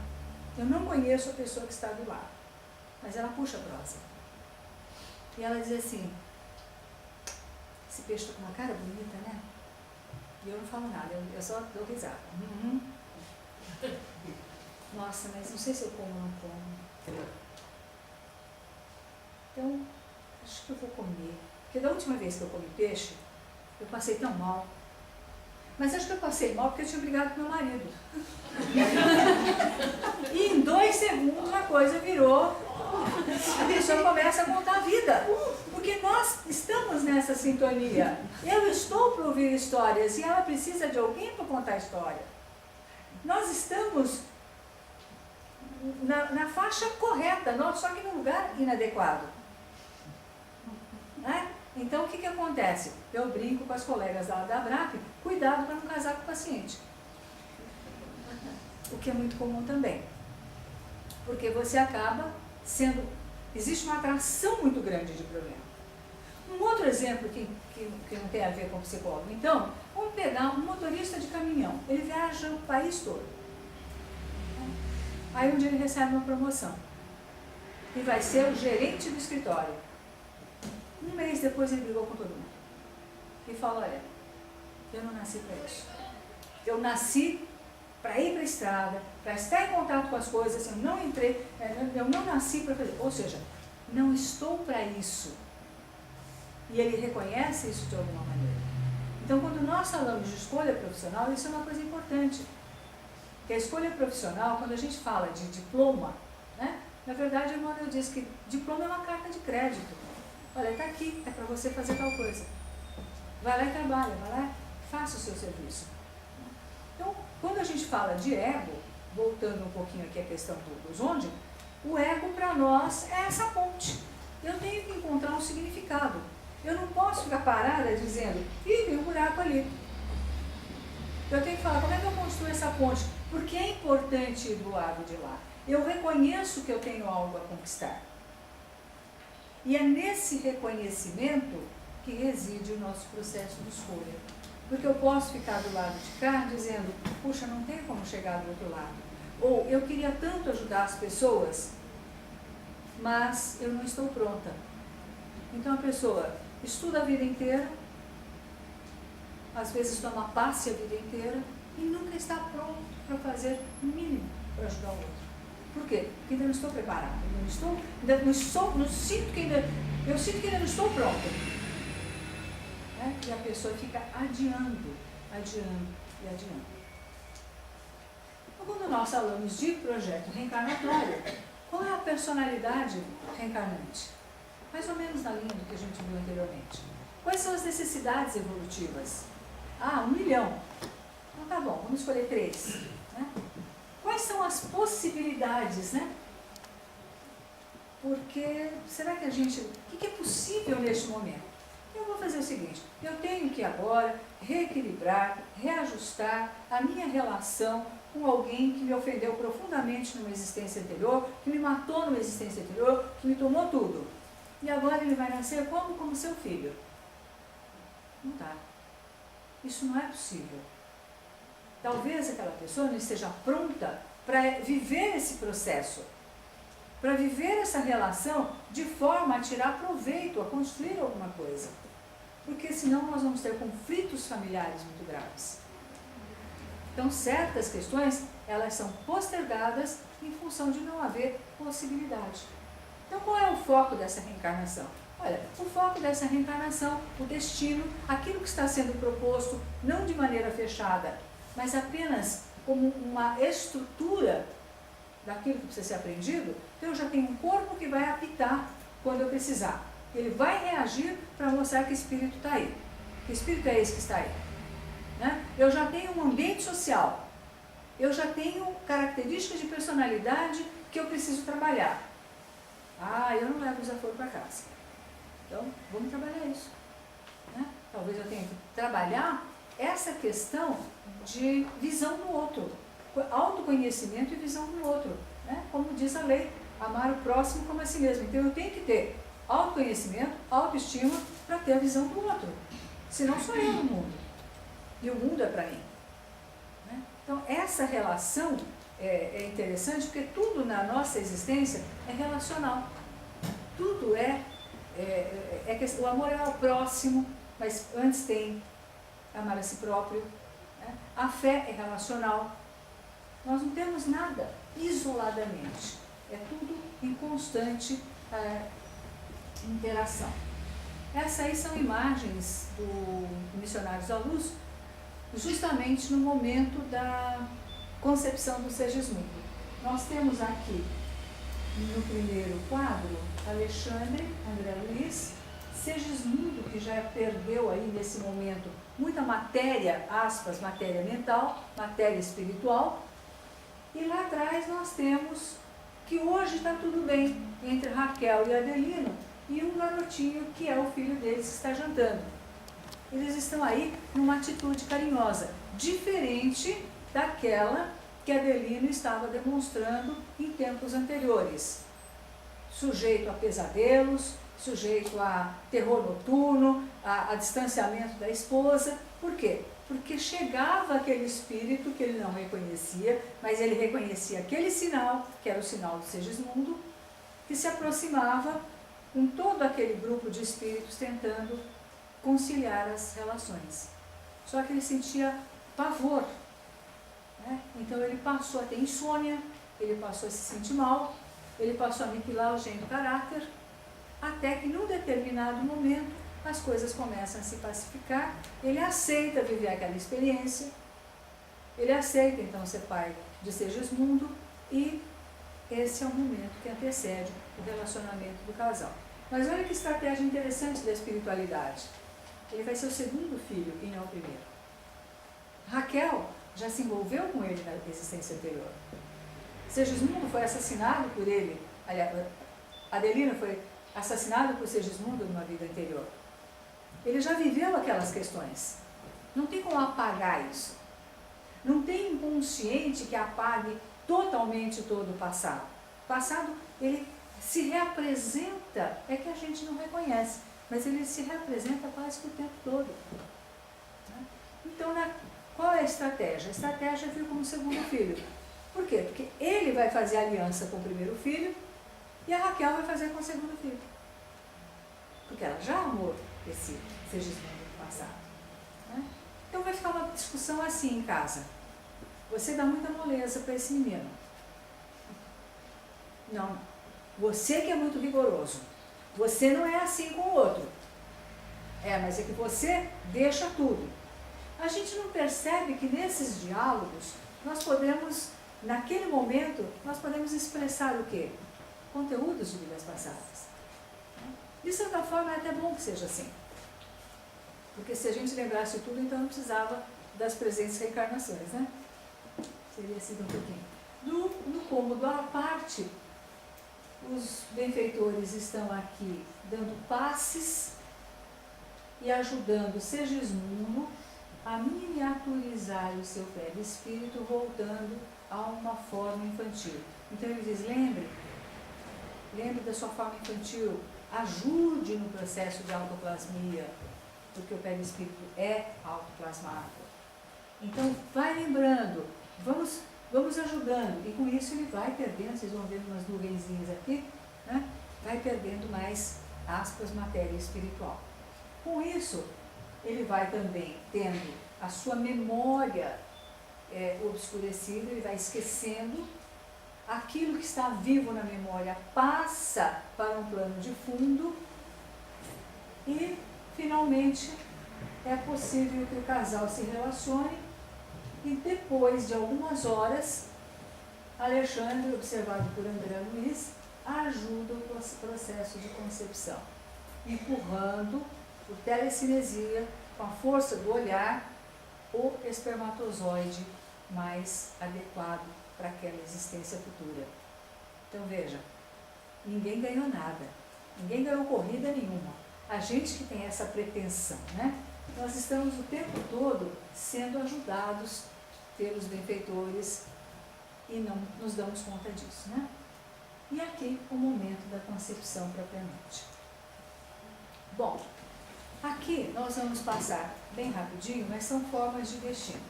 Eu não conheço a pessoa que está do lado, mas ela puxa a prosa. E ela diz assim, esse peixe está com uma cara bonita, né? E eu não falo nada, eu só dou risada. Nossa, mas não sei se eu como ou não como. Então, acho que eu vou comer. Porque da última vez que eu comi peixe, eu passei tão mal. Mas acho que eu passei mal porque eu tinha brigado com meu marido. E em 2 segundos a coisa virou. A pessoa começa a contar a vida. Porque nós estamos nessa sintonia. Eu estou para ouvir histórias e ela precisa de alguém para contar a história. Nós estamos na faixa correta, só que num lugar inadequado. Né? Então, o que acontece? Eu brinco com as colegas da ABRAP, cuidado para não casar com o paciente. O que é muito comum também. Porque você acaba sendo... Existe uma atração muito grande de problema. Um outro exemplo que não tem a ver com psicólogo. Então, vamos pegar um motorista de caminhão. Ele viaja o país todo. Aí um dia ele recebe uma promoção. E vai ser o gerente do escritório. Um mês depois ele brigou com todo mundo. E falou, olha, eu não nasci para isso. Eu nasci para ir para a estrada, para estar em contato com as coisas, eu não nasci para fazer. Ou seja, não estou para isso. E ele reconhece isso de alguma maneira. Então, quando nós falamos de escolha profissional, isso é uma coisa importante. Porque a escolha profissional, quando a gente fala de diploma, né, na verdade, eu disse que diploma é uma carta de crédito. Olha, está aqui, é para você fazer tal coisa. Vai lá e trabalha, vai lá e faça o seu serviço. Então, quando a gente fala de ego, voltando um pouquinho aqui à questão dos onde, o ego para nós é essa ponte. Eu tenho que encontrar um significado. Eu não posso ficar parada dizendo, tem um buraco ali. Eu tenho que falar, como é que eu construo essa ponte? Porque é importante ir do lado de lá. Eu reconheço que eu tenho algo a conquistar. E é nesse reconhecimento que reside o nosso processo de escolha. Porque eu posso ficar do lado de cá dizendo, puxa, não tem como chegar do outro lado. Ou eu queria tanto ajudar as pessoas, mas eu não estou pronta. Então a pessoa estuda a vida inteira, às vezes toma passe a vida inteira e nunca está pronto para fazer o mínimo para ajudar o outro. Por quê? Porque ainda não estou preparada, eu sinto que ainda não estou pronta. Né? E a pessoa fica adiando. Então, quando nós falamos de projeto reencarnatório, qual é a personalidade reencarnante? Mais ou menos na linha do que a gente viu anteriormente. Quais são as necessidades evolutivas? 1 milhão. Então tá bom, vamos escolher 3. Né? Quais são as possibilidades, né? Porque, será que o que é possível neste momento? Eu vou fazer o seguinte, eu tenho que agora reequilibrar, reajustar a minha relação com alguém que me ofendeu profundamente numa existência anterior, que me matou numa existência anterior, que me tomou tudo. E agora ele vai nascer como seu filho. Não dá. Isso não é possível. Talvez aquela pessoa não esteja pronta para viver esse processo, para viver essa relação de forma a tirar proveito, a construir alguma coisa. Porque senão nós vamos ter conflitos familiares muito graves. Então, certas questões, elas são postergadas em função de não haver possibilidade. Então, qual é o foco dessa reencarnação? Olha, o foco dessa reencarnação, o destino, aquilo que está sendo proposto, não de maneira fechada, mas apenas como uma estrutura daquilo que precisa ser aprendido. Então, eu já tenho um corpo que vai apitar quando eu precisar. Ele vai reagir para mostrar que espírito está aí. Que espírito é esse que está aí? Né? Eu já tenho um ambiente social. Eu já tenho características de personalidade que eu preciso trabalhar. Eu não levo desaforo para casa. Então, vamos trabalhar isso. Né? Talvez eu tenha que trabalhar essa questão de visão do outro. Autoconhecimento e visão do outro. Né? Como diz a lei, amar o próximo como a si mesmo. Então, eu tenho que ter autoconhecimento, autoestima para ter a visão do outro. Senão sou eu no mundo. E o mundo é para mim. Né? Então, essa relação é interessante porque tudo na nossa existência é relacional. Tudo o amor é ao próximo, mas antes tem amar a si próprio. Né? A fé é relacional. Nós não temos nada isoladamente. É tudo em constante interação. Essas aí são imagens do Missionários à Luz, justamente no momento da concepção do Segismundo. Nós temos aqui, no primeiro quadro, Alexandre, André Luiz, Segismundo, que já perdeu aí nesse momento muita matéria, aspas, matéria mental, matéria espiritual. E lá atrás nós temos que hoje está tudo bem entre Raquel e Adelino e um garotinho que é o filho deles que está jantando. Eles estão aí numa atitude carinhosa, diferente daquela que Adelino estava demonstrando em tempos anteriores. Sujeito a pesadelos, sujeito a terror noturno, a distanciamento da esposa. Por quê? Porque chegava aquele espírito que ele não reconhecia, mas ele reconhecia aquele sinal, que era o sinal do Segismundo, que se aproximava com todo aquele grupo de espíritos tentando conciliar as relações. Só que ele sentia pavor, né? Então ele passou a ter insônia, ele passou a se sentir mal, ele passou a aniquilar o gênio do caráter, até que num determinado momento as coisas começam a se pacificar, ele aceita viver aquela experiência, ele aceita então ser pai de Segismundo, e esse é o momento que antecede o relacionamento do casal. Mas olha que estratégia interessante da espiritualidade. Ele vai ser o segundo filho e não o primeiro. Raquel já se envolveu com ele na existência anterior. Segismundo foi assassinado por ele, aliás, Adelino foi assassinado por Segismundo numa vida anterior. Ele já viveu aquelas questões. Não tem como apagar isso. Não tem inconsciente que apague totalmente todo o passado. O passado, ele se reapresenta, é que a gente não reconhece, mas ele se reapresenta quase que o tempo todo. Então, qual é a estratégia? A estratégia é vir como segundo filho. Por quê? Porque ele vai fazer aliança com o primeiro filho e a Raquel vai fazer com o segundo filho. Porque ela já amou esse Segismundo do passado. Né? Então vai ficar uma discussão assim em casa. Você dá muita moleza para esse menino. Não. Você que é muito rigoroso. Você não é assim com o outro. Mas é que você deixa tudo. A gente não percebe que nesses diálogos nós podemos, naquele momento, nós podemos expressar o quê? Conteúdos de vidas passadas. De certa forma, é até bom que seja assim. Porque se a gente lembrasse tudo, então não precisava das presentes reencarnações, né? Seria sido um pouquinho. No cômodo à parte, os benfeitores estão aqui dando passes e ajudando Segismundo a miniaturizar o seu perispírito, voltando a uma forma infantil. Então ele diz, lembre da sua forma infantil, ajude no processo de autoplasmia, porque o perispírito é autoplasmado. Então vai lembrando, vamos ajudando, e com isso ele vai perdendo, vocês vão ver umas nuvenzinhas aqui, né? Vai perdendo mais, aspas, matéria espiritual. Com isso, ele vai também tendo a sua memória obscurecida, ele vai esquecendo, aquilo que está vivo na memória passa para um plano de fundo e, finalmente, é possível que o casal se relacione e, depois de algumas horas, Alexandre, observado por André Luiz, ajuda o processo de concepção, empurrando por telecinesia, com a força do olhar, o espermatozoide mais adequado para aquela existência futura. Então veja, ninguém ganhou nada, ninguém ganhou corrida nenhuma. A gente que tem essa pretensão, né? Nós estamos o tempo todo sendo ajudados pelos benfeitores e não nos damos conta disso, né? E aqui o momento da concepção propriamente. Bom, aqui nós vamos passar bem rapidinho, mas são formas de destino.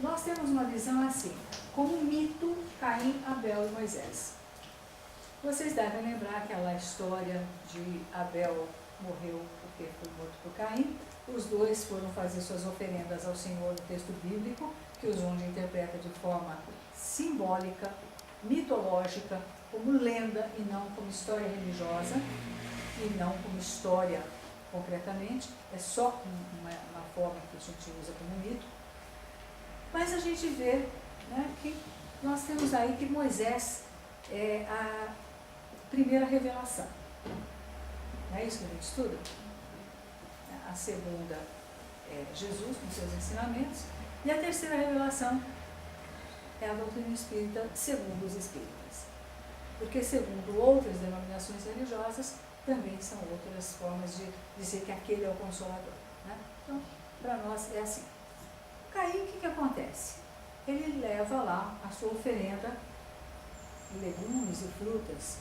Nós temos uma visão assim, como mito, Caim, Abel e Moisés. Vocês devem lembrar aquela história de Abel morreu porque foi morto por Caim. Os dois foram fazer suas oferendas ao Senhor no texto bíblico, que o Junge interpreta de forma simbólica, mitológica, como lenda e não como história religiosa, e não como história concretamente, é só uma forma que a gente usa como mito. Mas a gente vê, né, que nós temos aí que Moisés é a primeira revelação. Não é isso que a gente estuda? A segunda é Jesus com seus ensinamentos, e a terceira revelação é a doutrina espírita segundo os espíritas. Porque segundo outras denominações religiosas, também são outras formas de dizer que aquele é o Consolador. Né? Então, para nós é assim. Caim, o que acontece? Ele leva lá a sua oferenda, legumes e frutas,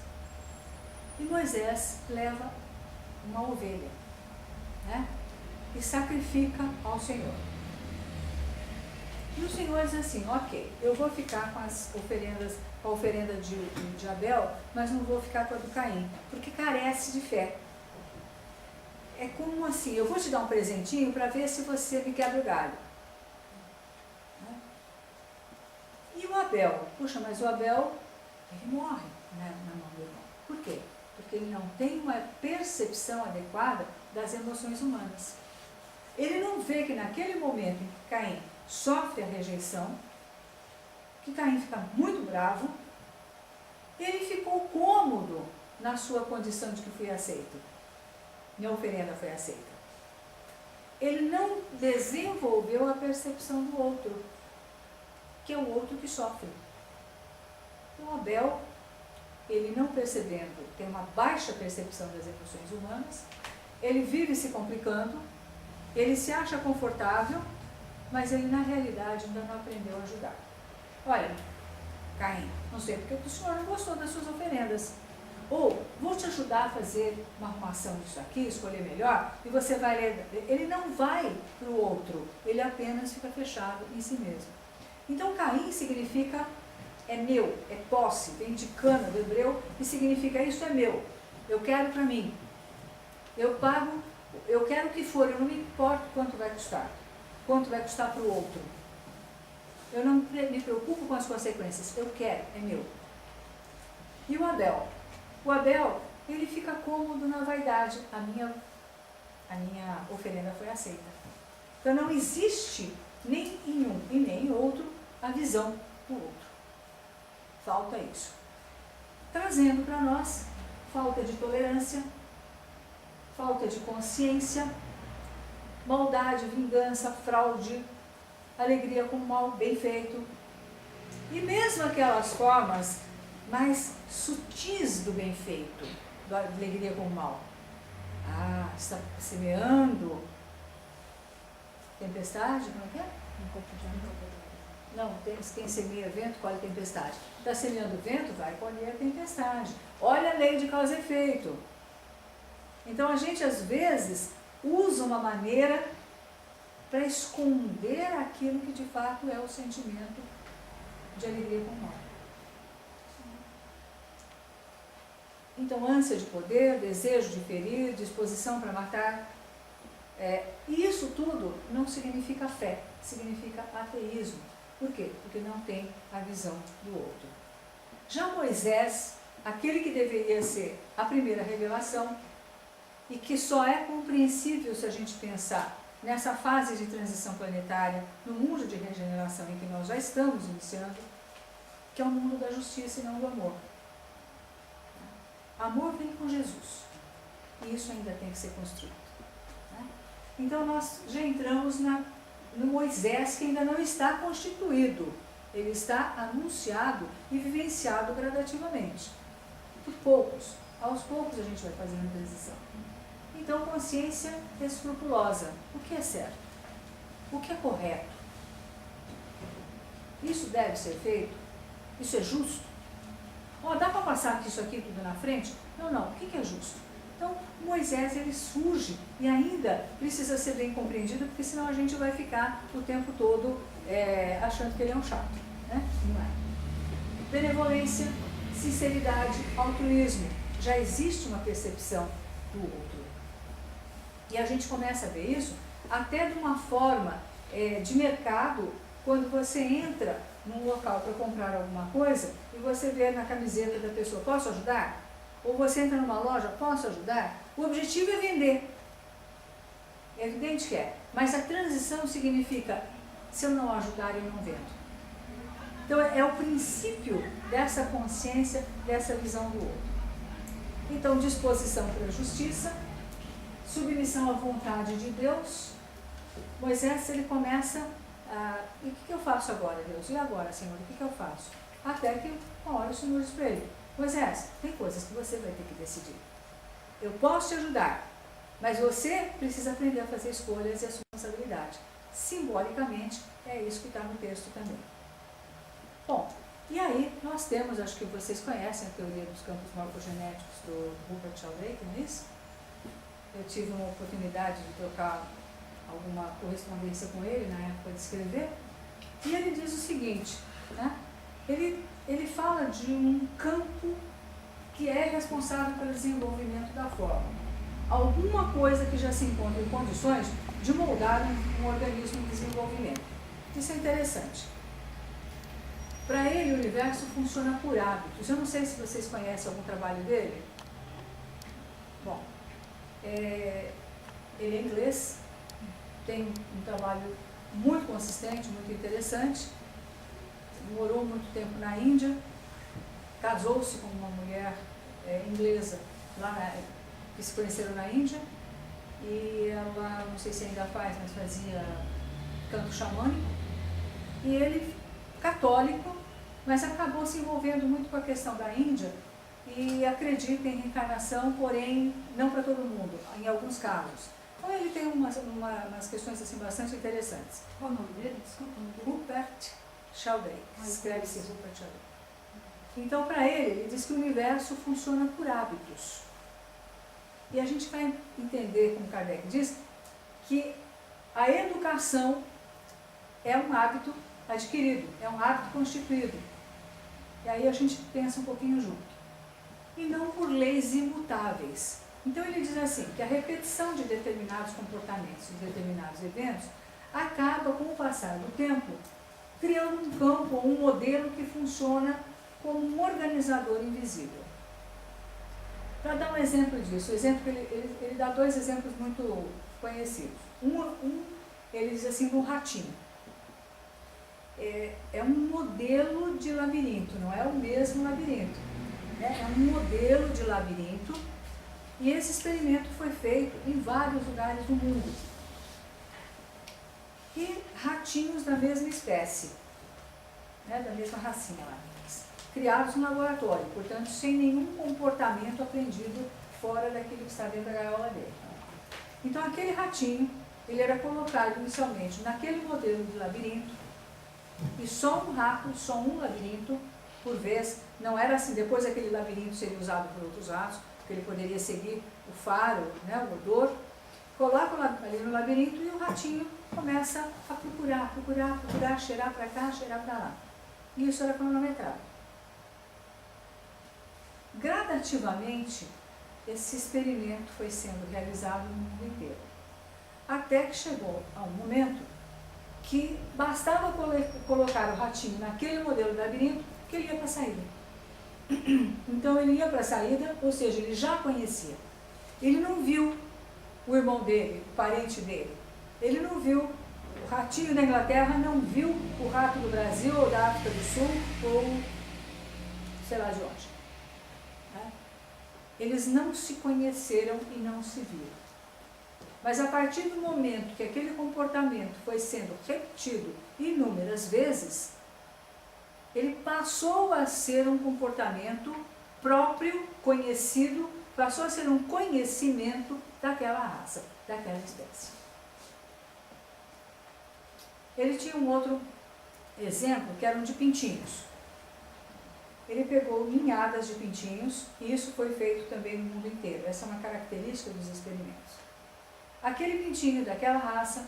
e Moisés leva uma ovelha, né? E sacrifica ao Senhor. E o Senhor diz assim, ok, eu vou ficar com as oferendas, com a oferenda de Abel, mas não vou ficar com a do Caim, porque carece de fé. É como assim, eu vou te dar um presentinho para ver se você me quebra o galho. Né? E o Abel, puxa, mas o Abel, ele morre, né, na mão do irmão. Por quê? Porque ele não tem uma percepção adequada das emoções humanas. Ele não vê que naquele momento em que Caim sofre a rejeição, que Caim fica muito bravo, ele ficou cômodo na sua condição de que foi aceito. Minha oferenda foi aceita. Ele não desenvolveu a percepção do outro, que é o outro que sofre. O Abel, ele não percebendo, tem uma baixa percepção das emoções humanas, ele vive se complicando, ele se acha confortável, mas ele na realidade ainda não aprendeu a ajudar. Olha, Caim, não sei porque o senhor não gostou das suas oferendas. Ou, vou te ajudar a fazer uma arrumação disso aqui, escolher melhor, e você vai ler. Ele não vai para o outro, ele apenas fica fechado em si mesmo. Então, Caim significa é meu, é posse, vem de cana do hebreu, e significa isso é meu, eu quero para mim. Eu pago, eu quero o que for, eu não me importo quanto vai custar para o outro. Eu não me preocupo com as consequências, eu quero, é meu. E o Abel? O Abel, ele fica cômodo na vaidade, a minha oferenda foi aceita. Então não existe nem em um e nem em outro a visão do outro. Falta isso. Trazendo para nós falta de tolerância, falta de consciência, maldade, vingança, fraude, alegria com o mal bem feito. E mesmo aquelas formas mais sutis do bem feito, da alegria com o mal. Ah, está semeando tempestade, como é que é? Não, quem semeia vento, colhe tempestade. Está semeando vento, vai colher tempestade. Olha a lei de causa e efeito. Então a gente às vezes usa uma maneira para esconder aquilo que de fato é o sentimento de alegria com o mal. Então, ânsia de poder, desejo de ferir, disposição para matar, e isso tudo não significa fé, significa ateísmo. Por quê? Porque não tem a visão do outro. Já Moisés, aquele que deveria ser a primeira revelação, e que só é compreensível se a gente pensar nessa fase de transição planetária, no mundo de regeneração em que nós já estamos iniciando, que é o mundo da justiça e não do amor. Amor vem com Jesus, e isso ainda tem que ser construído. Né? Então nós já entramos no Moisés, que ainda não está constituído, ele está anunciado e vivenciado gradativamente, por poucos. Aos poucos a gente vai fazendo a transição. Então, consciência escrupulosa. O que é certo? O que é correto? Isso deve ser feito? Isso é justo? Dá para passar isso aqui tudo na frente? Não. O que é justo? Então, Moisés, ele surge e ainda precisa ser bem compreendido, porque senão a gente vai ficar o tempo todo achando que ele é um chato. Né? Não é. Benevolência, sinceridade, altruísmo. Já existe uma percepção do outro. E a gente começa a ver isso até de uma forma de mercado, quando você entra num local para comprar alguma coisa e você vê na camiseta da pessoa, posso ajudar? Ou você entra numa loja, posso ajudar? O objetivo é vender. É evidente que é. Mas a transição significa, se eu não ajudar, eu não vendo. Então é o princípio dessa consciência, dessa visão do outro. Então, disposição para a justiça, submissão à vontade de Deus. Moisés, ele começa a... E o que eu faço agora, Deus? E agora, Senhor? O que eu faço? Até que uma hora o Senhor diz para ele, Moisés, tem coisas que você vai ter que decidir. Eu posso te ajudar, mas você precisa aprender a fazer escolhas e a sua responsabilidade. Simbolicamente, é isso que está no texto também. Bom, e aí nós temos, acho que vocês conhecem a teoria dos campos morfogenéticos do Rupert Sheldrake, não é isso? Eu tive uma oportunidade de trocar alguma correspondência com ele na época de escrever, e ele diz o seguinte, né? Ele fala de um campo que é responsável pelo desenvolvimento da forma. Alguma coisa que já se encontra em condições de moldar um organismo em desenvolvimento. Isso é interessante. Para ele, o universo funciona por hábitos. Eu não sei se vocês conhecem algum trabalho dele. Bom, ele é inglês, tem um trabalho muito consistente, muito interessante. Morou muito tempo na Índia, casou-se com uma mulher inglesa lá que se conheceram na Índia, e ela, não sei se ainda faz, mas fazia canto xamânico, e ele, católico, mas acabou se envolvendo muito com a questão da Índia e acredita em reencarnação, porém não para todo mundo, em alguns casos. Então ele tem umas questões assim bastante interessantes. Qual o nome dele? Desculpa. Rupert Sheldrake, escreve-se Rupert Sheldrake. Então, para ele diz que o universo funciona por hábitos. E a gente vai entender, como Kardec diz, que a educação é um hábito adquirido, é um hábito constituído. E aí a gente pensa um pouquinho junto. E não por leis imutáveis. Então ele diz assim, que a repetição de determinados comportamentos, de determinados eventos, acaba, com o passar do tempo, criando um campo, um modelo que funciona como um organizador invisível. Para dar um exemplo disso, ele dá dois exemplos muito conhecidos. Ele diz assim, do ratinho. É um modelo de labirinto, não é o mesmo labirinto. Né? É um modelo de labirinto, e esse experimento foi feito em vários lugares do mundo. E ratinhos da mesma espécie, né? Da mesma racinha lá, criados no laboratório, portanto, sem nenhum comportamento aprendido fora daquilo que está dentro da gaiola dele. Então, aquele ratinho, ele era colocado inicialmente naquele modelo de labirinto, e só um rato, só um labirinto por vez. Não era assim, depois aquele labirinto seria usado por outros ratos, porque ele poderia seguir o faro, né, o odor. Coloca ali no labirinto e o ratinho começa a procurar, cheirar para cá, cheirar para lá. E isso era cronometrado. Gradativamente, esse experimento foi sendo realizado no mundo inteiro. Até que chegou a um momento que bastava colocar o ratinho naquele modelo de labirinto que ele ia para a saída. Então ele ia para a saída, ou seja, ele já conhecia. Ele não viu o irmão dele, o parente dele. Ele não viu o ratinho da Inglaterra, não viu o rato do Brasil, ou da África do Sul, ou sei lá de onde. Né? Eles não se conheceram e não se viram. Mas a partir do momento que aquele comportamento foi sendo repetido inúmeras vezes, ele passou a ser um comportamento próprio, conhecido, passou a ser um conhecimento daquela raça, daquela espécie. Ele tinha um outro exemplo, que eram de pintinhos. Ele pegou ninhadas de pintinhos, e isso foi feito também no mundo inteiro. Essa é uma característica dos experimentos. Aquele pintinho daquela raça,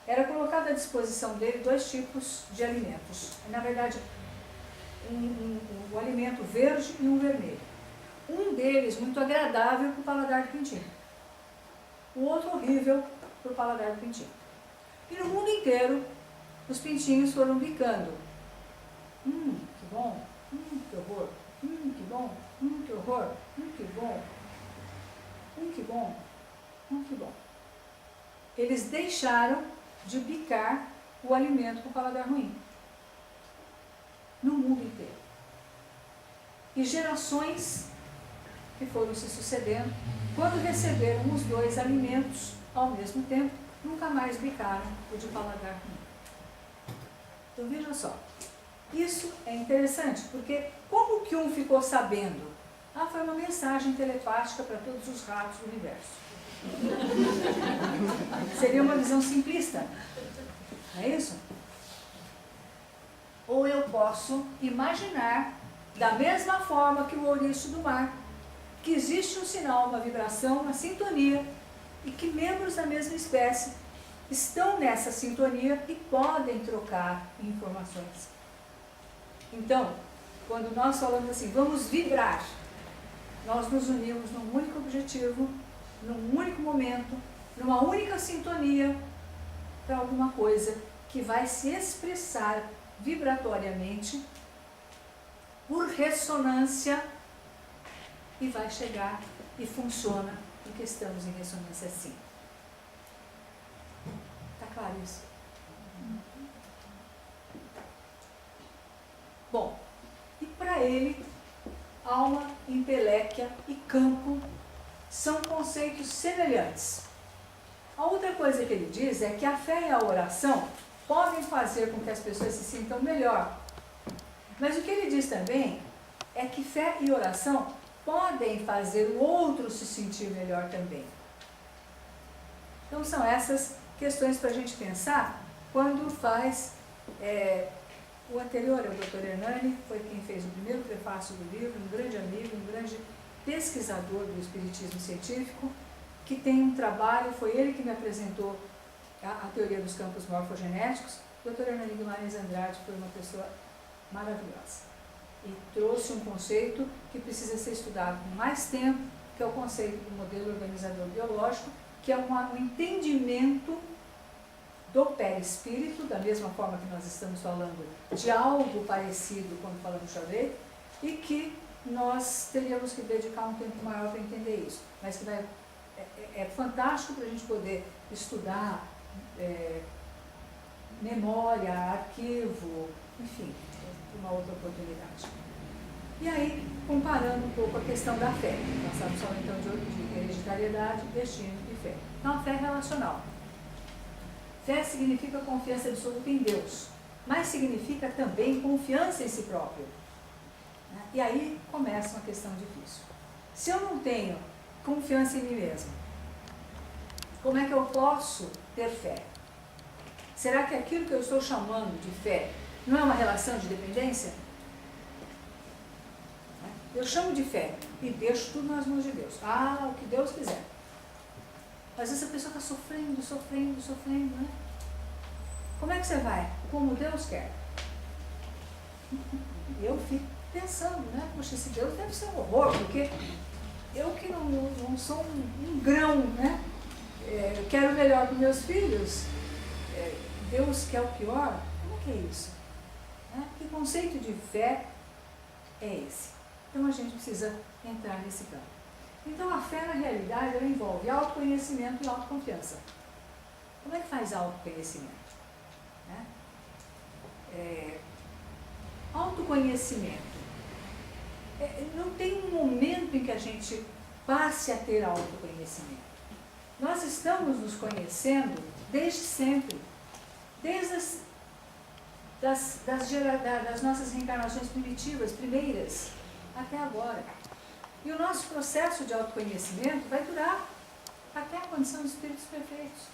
era colocado à disposição dele dois tipos de alimentos. Na verdade, um alimento verde e um vermelho. Um deles muito agradável para o paladar do pintinho. O outro horrível para o paladar do pintinho. E no mundo inteiro, os pintinhos foram bicando. Que bom. bom, que horror, que bom, que bom, que bom. Eles deixaram de bicar o alimento com o paladar ruim. No mundo inteiro. E gerações que foram se sucedendo, quando receberam os dois alimentos ao mesmo tempo, nunca mais bicaram o de paladar ruim. Então veja só, isso é interessante, porque como que um ficou sabendo? Foi uma mensagem telepática para todos os ratos do universo. Seria uma visão simplista, não é isso? Ou eu posso imaginar, da mesma forma que o ouriço do mar, que existe um sinal, uma vibração, uma sintonia, e que membros da mesma espécie estão nessa sintonia e podem trocar informações. Então, quando nós falamos assim, vamos vibrar, nós nos unimos num único objetivo, num único momento, numa única sintonia, para alguma coisa que vai se expressar vibratoriamente, por ressonância, e vai chegar e funciona, porque estamos em ressonância sim. Está claro isso? Bom, e para ele, alma, inteléquia e campo são conceitos semelhantes. A outra coisa que ele diz é que a fé e a oração podem fazer com que as pessoas se sintam melhor. Mas o que ele diz também é que fé e oração podem fazer o outro se sentir melhor também. Então são essas questões para a gente pensar quando faz... o anterior, o Dr. Hernani, foi quem fez o primeiro prefácio do livro, um grande amigo, um grande pesquisador do espiritismo científico, que tem um trabalho, foi ele que me apresentou a teoria dos campos morfogenéticos. O Dr. Hernani Guimarães Andrade foi uma pessoa maravilhosa e trouxe um conceito que precisa ser estudado com mais tempo, que é o conceito do modelo organizador biológico, que é um entendimento do perispírito, da mesma forma que nós estamos falando de algo parecido quando falamos de xadrez, e que nós teríamos que dedicar um tempo maior para entender isso. Mas que é fantástico para a gente poder estudar memória, arquivo, enfim, uma outra oportunidade. E aí, comparando um pouco a questão da fé, nós estamos falando então de hereditariedade, destino e fé. Então, a fé é relacional. Fé significa confiança absoluta em Deus, mas significa também confiança em si próprio. E aí começa uma questão difícil. Se eu não tenho confiança em mim mesmo, como é que eu posso ter fé? Será que aquilo que eu estou chamando de fé não é uma relação de dependência? Eu chamo de fé e deixo tudo nas mãos de Deus. O que Deus quiser. Às vezes a pessoa está sofrendo, né? Como é que você vai? Como Deus quer. Eu fico pensando, né? Poxa, esse Deus deve ser um horror, porque eu que não sou um grão, né? Quero o melhor para meus filhos. Deus quer o pior. Como que é isso? Que conceito de fé é esse? Então a gente precisa entrar nesse campo. Então a fé, na realidade, ela envolve autoconhecimento e autoconfiança. Como é que faz autoconhecimento? Autoconhecimento. Não tem um momento em que a gente passe a ter autoconhecimento. Nós estamos nos conhecendo desde sempre. Desde das nossas reencarnações primitivas, primeiras, até agora. E o nosso processo de autoconhecimento vai durar até a condição de espíritos perfeitos.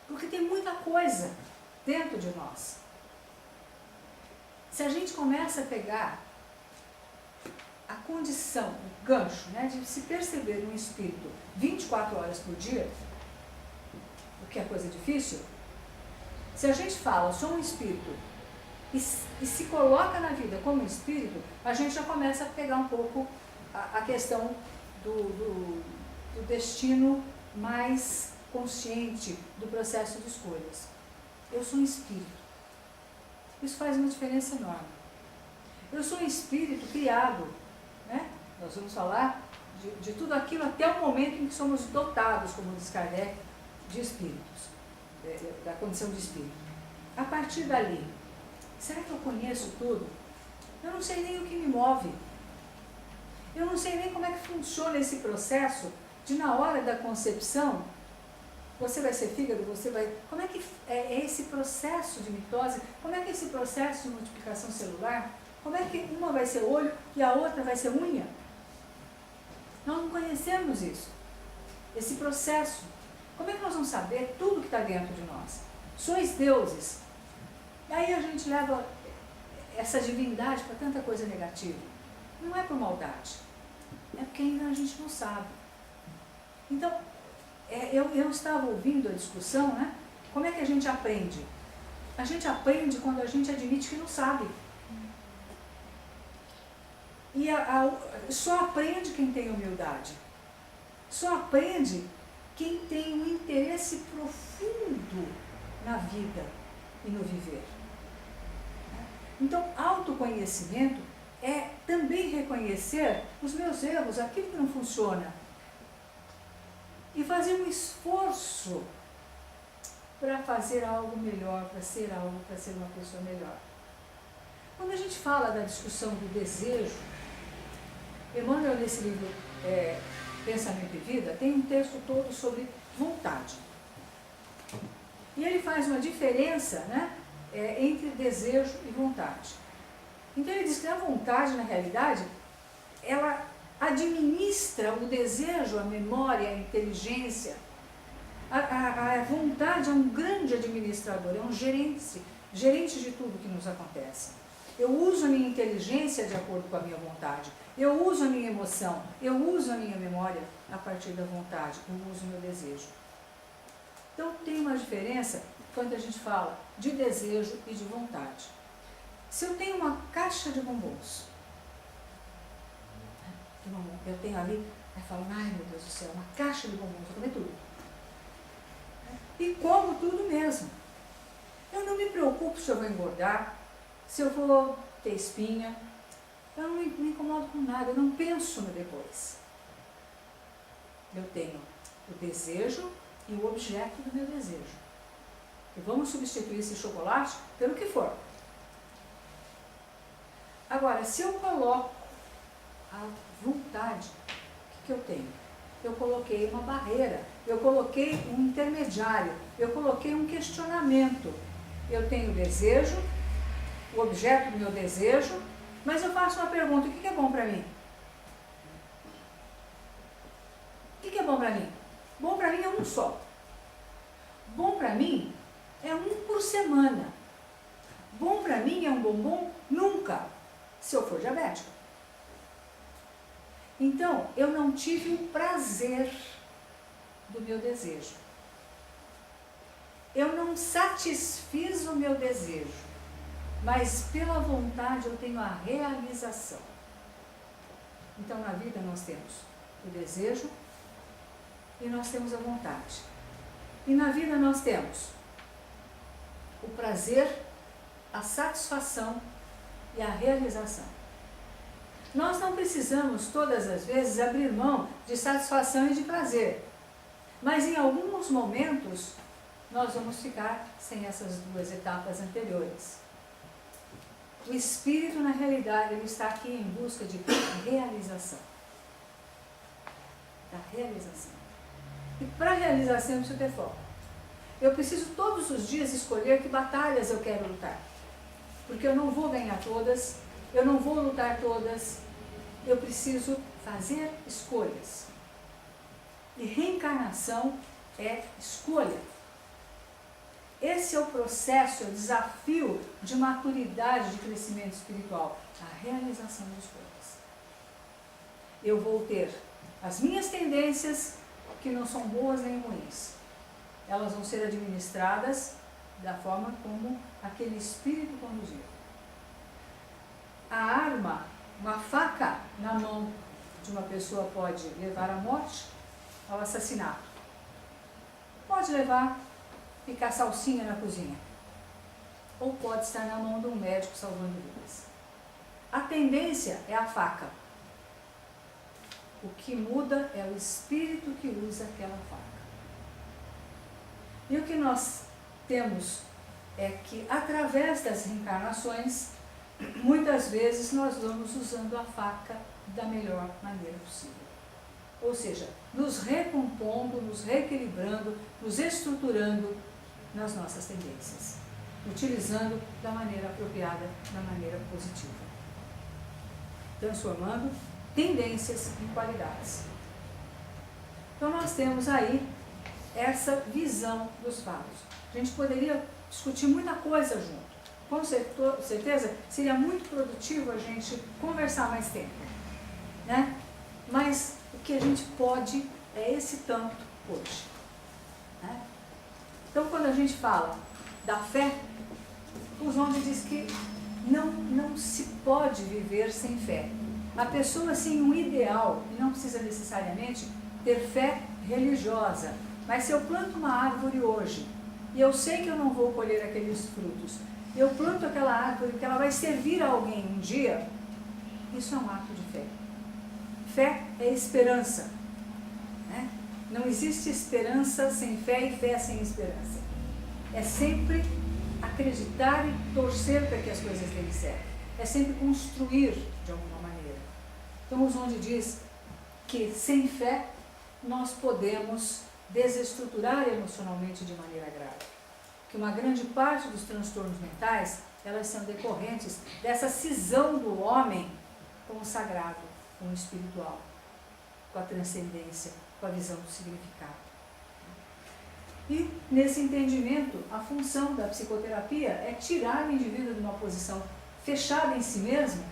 Porque tem muita coisa dentro de nós. Se a gente começa a pegar a condição, o gancho, né, de se perceber um espírito 24 horas por dia, o que é coisa difícil, se a gente fala, sou um espírito, e se coloca na vida como um espírito, a gente já começa a pegar um pouco a questão do destino mais consciente do processo de escolhas. Eu sou um espírito. Isso faz uma diferença enorme. Eu sou um espírito criado Nós vamos falar de tudo aquilo até o momento em que somos dotados, como diz Kardec, de espíritos, da condição de espírito. A partir dali, será que eu conheço tudo? Eu não sei nem o que me move. Eu não sei nem como é que funciona esse processo de, na hora da concepção, você vai ser fígado, você vai... Como é que é esse processo de mitose? Como é que é esse processo de multiplicação celular? Como é que uma vai ser olho e a outra vai ser unha? Nós não conhecemos isso. Esse processo. Como é que nós vamos saber tudo que está dentro de nós? Sois deuses. E aí a gente leva essa divindade para tanta coisa negativa. Não é por maldade. É porque ainda a gente não sabe. Então, eu estava ouvindo a discussão, né? Como é que a gente aprende? A gente aprende quando a gente admite que não sabe. E só aprende quem tem humildade. Só aprende quem tem um interesse profundo na vida e no viver. Então, autoconhecimento é também reconhecer os meus erros, aquilo que não funciona. E fazer um esforço para fazer algo melhor, para ser uma pessoa melhor. Quando a gente fala da discussão do desejo, Emmanuel, nesse livro Pensamento e Vida, tem um texto todo sobre vontade. E ele faz uma diferença, né, entre desejo e vontade. Então ele diz que a vontade, na realidade, ela administra o desejo, a memória, a inteligência. A vontade é um grande administrador, é um gerente de tudo que nos acontece. Eu uso a minha inteligência de acordo com a minha vontade. Eu uso a minha emoção, eu uso a minha memória a partir da vontade, eu uso o meu desejo. Então tem uma diferença quando a gente fala de desejo e de vontade. Se eu tenho uma caixa de bombons, eu tenho ali, aí falo, ai meu Deus do céu, uma caixa de bombons, vou comer tudo. E como tudo mesmo. Eu não me preocupo se eu vou engordar, se eu vou ter espinha, eu não me incomodo com nada, eu não penso no depois. Eu tenho o desejo e o objeto do meu desejo. E vamos substituir esse chocolate pelo que for. Agora, se eu coloco a vontade, o que eu tenho? Eu coloquei uma barreira, eu coloquei um intermediário, eu coloquei um questionamento. Eu tenho o desejo, o objeto do meu desejo, mas eu faço uma pergunta, o que é bom para mim? O que é bom para mim? Bom para mim é um só. Bom para mim é um por semana. Bom para mim é um bombom nunca, se eu for diabética. Então, eu não tive o prazer do meu desejo. Eu não satisfiz o meu desejo, mas pela vontade eu tenho a realização. Então, na vida nós temos o desejo e nós temos a vontade. E na vida nós temos o prazer, a satisfação e a realização. Nós não precisamos todas as vezes abrir mão de satisfação e de prazer, mas em alguns momentos nós vamos ficar sem essas duas etapas anteriores. O espírito, na realidade, ele está aqui em busca de realização. Da realização. E para a realização eu preciso ter foco. Eu preciso todos os dias escolher que batalhas eu quero lutar. Porque eu não vou ganhar todas, eu não vou lutar todas, eu preciso fazer escolhas. E reencarnação é escolha. Esse é o processo, é o desafio de maturidade, de crescimento espiritual, a realização das escolhas. Eu vou ter as minhas tendências, que não são boas nem ruins. Elas vão ser administradas da forma como aquele espírito conduziu. A arma, uma faca na mão de uma pessoa pode levar à morte, ao assassinato. Pode levar ficar salsinha na cozinha. Ou pode estar na mão de um médico salvando vidas. A tendência é a faca. O que muda é o espírito que usa aquela faca. E o que nós temos é que, através das reencarnações, muitas vezes nós vamos usando a faca da melhor maneira possível. Ou seja, nos recompondo, nos reequilibrando, nos estruturando nas nossas tendências, utilizando da maneira apropriada, da maneira positiva, transformando tendências em qualidades. Então nós temos aí essa visão dos fatos. A gente poderia discutir muita coisa junto. Com certeza seria muito produtivo a gente conversar mais tempo, né? Mas o que a gente pode é esse tanto hoje, né? Então, quando a gente fala da fé, o Zonde diz que não se pode viver sem fé. A pessoa, assim, um ideal, e não precisa necessariamente ter fé religiosa, mas se eu planto uma árvore hoje, e eu sei que eu não vou colher aqueles frutos, eu planto aquela árvore que ela vai servir a alguém um dia, isso é um ato de fé. Fé é esperança, né? Não existe esperança sem fé e fé sem esperança. É sempre acreditar e torcer para que as coisas deem certo. É sempre construir de alguma maneira. Então o Zonde diz que sem fé nós podemos desestruturar emocionalmente de maneira grave. Que uma grande parte dos transtornos mentais, elas são decorrentes dessa cisão do homem com o sagrado, com o espiritual, com a transcendência, com a visão do significado. E, nesse entendimento, a função da psicoterapia é tirar o indivíduo de uma posição fechada em si mesmo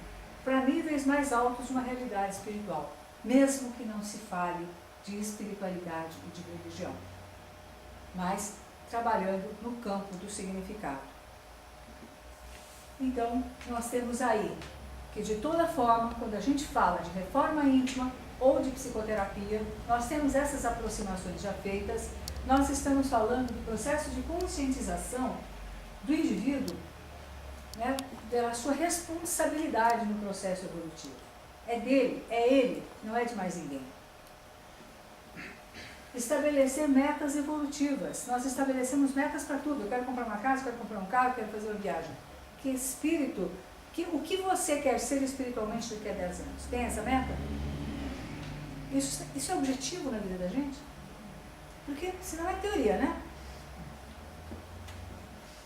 para níveis mais altos de uma realidade espiritual, mesmo que não se fale de espiritualidade e de religião, mas trabalhando no campo do significado. Então, nós temos aí que, de toda forma, quando a gente fala de reforma íntima ou de psicoterapia, nós temos essas aproximações já feitas. Nós estamos falando do processo de conscientização do indivíduo, né, da sua responsabilidade no processo evolutivo. É dele, é ele, não é de mais ninguém. Estabelecer metas evolutivas. Nós estabelecemos metas para tudo. Eu quero comprar uma casa, quero comprar um carro, quero fazer uma viagem. Que espírito, o que você quer ser espiritualmente daqui a 10 anos? Tem essa meta? Isso é objetivo na vida da gente? Porque senão é teoria, né?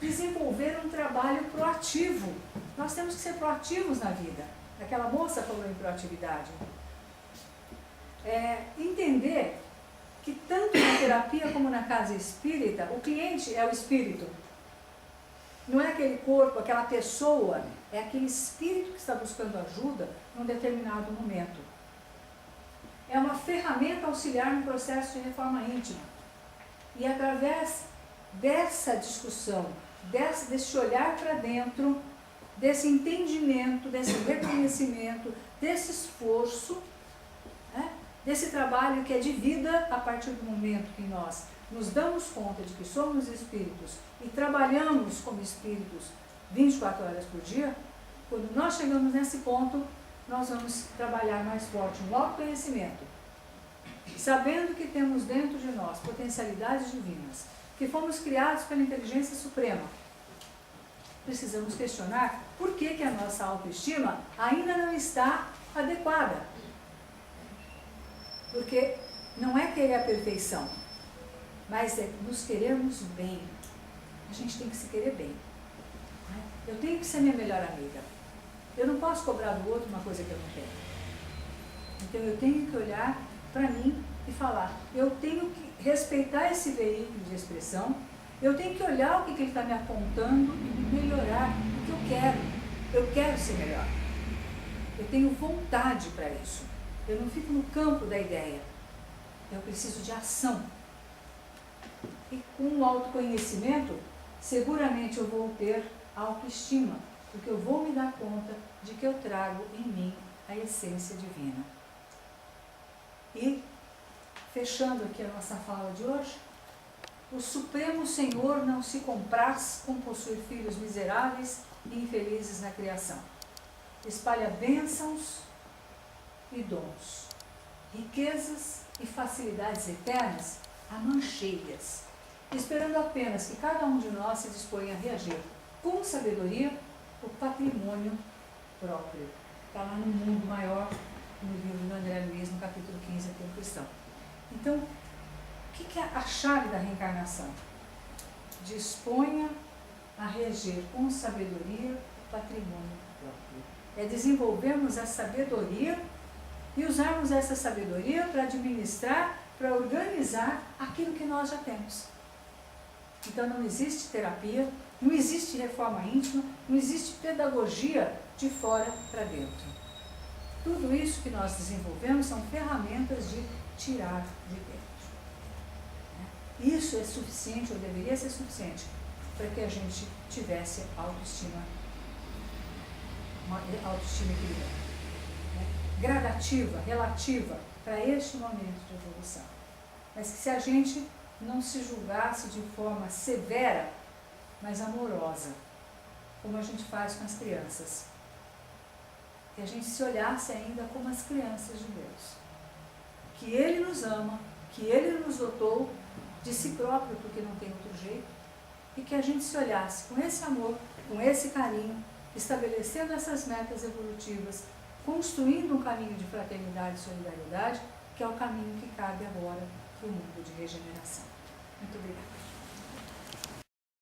Desenvolver um trabalho proativo. Nós temos que ser proativos na vida. Aquela moça falou em proatividade. Entender que tanto na terapia como na casa espírita, o cliente é o espírito. Não é aquele corpo, aquela pessoa, é aquele espírito que está buscando ajuda num determinado momento. É uma ferramenta auxiliar no processo de reforma íntima. E através dessa discussão, desse olhar para dentro, desse entendimento, desse reconhecimento, desse esforço, né, desse trabalho que é de vida, a partir do momento que nós nos damos conta de que somos espíritos e trabalhamos como espíritos 24 horas por dia, quando nós chegamos nesse ponto, nós vamos trabalhar mais forte no autoconhecimento, sabendo que temos dentro de nós potencialidades divinas, que fomos criados pela inteligência suprema. Precisamos questionar por que a nossa autoestima ainda não está adequada. Porque não é querer a perfeição, mas é nos querermos bem. A gente tem que se querer bem. Eu tenho que ser minha melhor amiga. Eu não posso cobrar do outro uma coisa que eu não tenho. Então eu tenho que olhar para mim e falar, eu tenho que respeitar esse veículo de expressão, eu tenho que olhar o que ele está me apontando e melhorar o que eu quero. Eu quero ser melhor. Eu tenho vontade para isso. Eu não fico no campo da ideia. Eu preciso de ação. E com o autoconhecimento, seguramente eu vou ter autoestima, porque eu vou me dar conta de que eu trago em mim a essência divina. E, fechando aqui a nossa fala de hoje, o Supremo Senhor não se compraz com possuir filhos miseráveis e infelizes na criação. Espalha bênçãos e dons, riquezas e facilidades eternas a mancheias, esperando apenas que cada um de nós se disponha a reagir com sabedoria o patrimônio próprio. Está lá no Mundo Maior, no livro do André Luiz, no capítulo 15, aqui no Cristão. Então, o que é a chave da reencarnação? Disponha a reger com sabedoria o patrimônio próprio. É desenvolvermos a sabedoria e usarmos essa sabedoria para administrar, para organizar aquilo que nós já temos. Então não existe terapia, não existe reforma íntima, não existe pedagogia de fora para dentro. Tudo isso que nós desenvolvemos são ferramentas de tirar de dentro. Isso é suficiente, ou deveria ser suficiente, para que a gente tivesse autoestima, uma autoestima equilibrada. Gradativa, relativa, para este momento de evolução. Mas que se a gente não se julgasse de forma severa, mas amorosa, como a gente faz com as crianças. Que a gente se olhasse ainda como as crianças de Deus. Que Ele nos ama, que Ele nos dotou de si próprio, porque não tem outro jeito, e que a gente se olhasse com esse amor, com esse carinho, estabelecendo essas metas evolutivas, construindo um caminho de fraternidade e solidariedade, que é o caminho que cabe agora para o mundo de regeneração. Muito obrigada.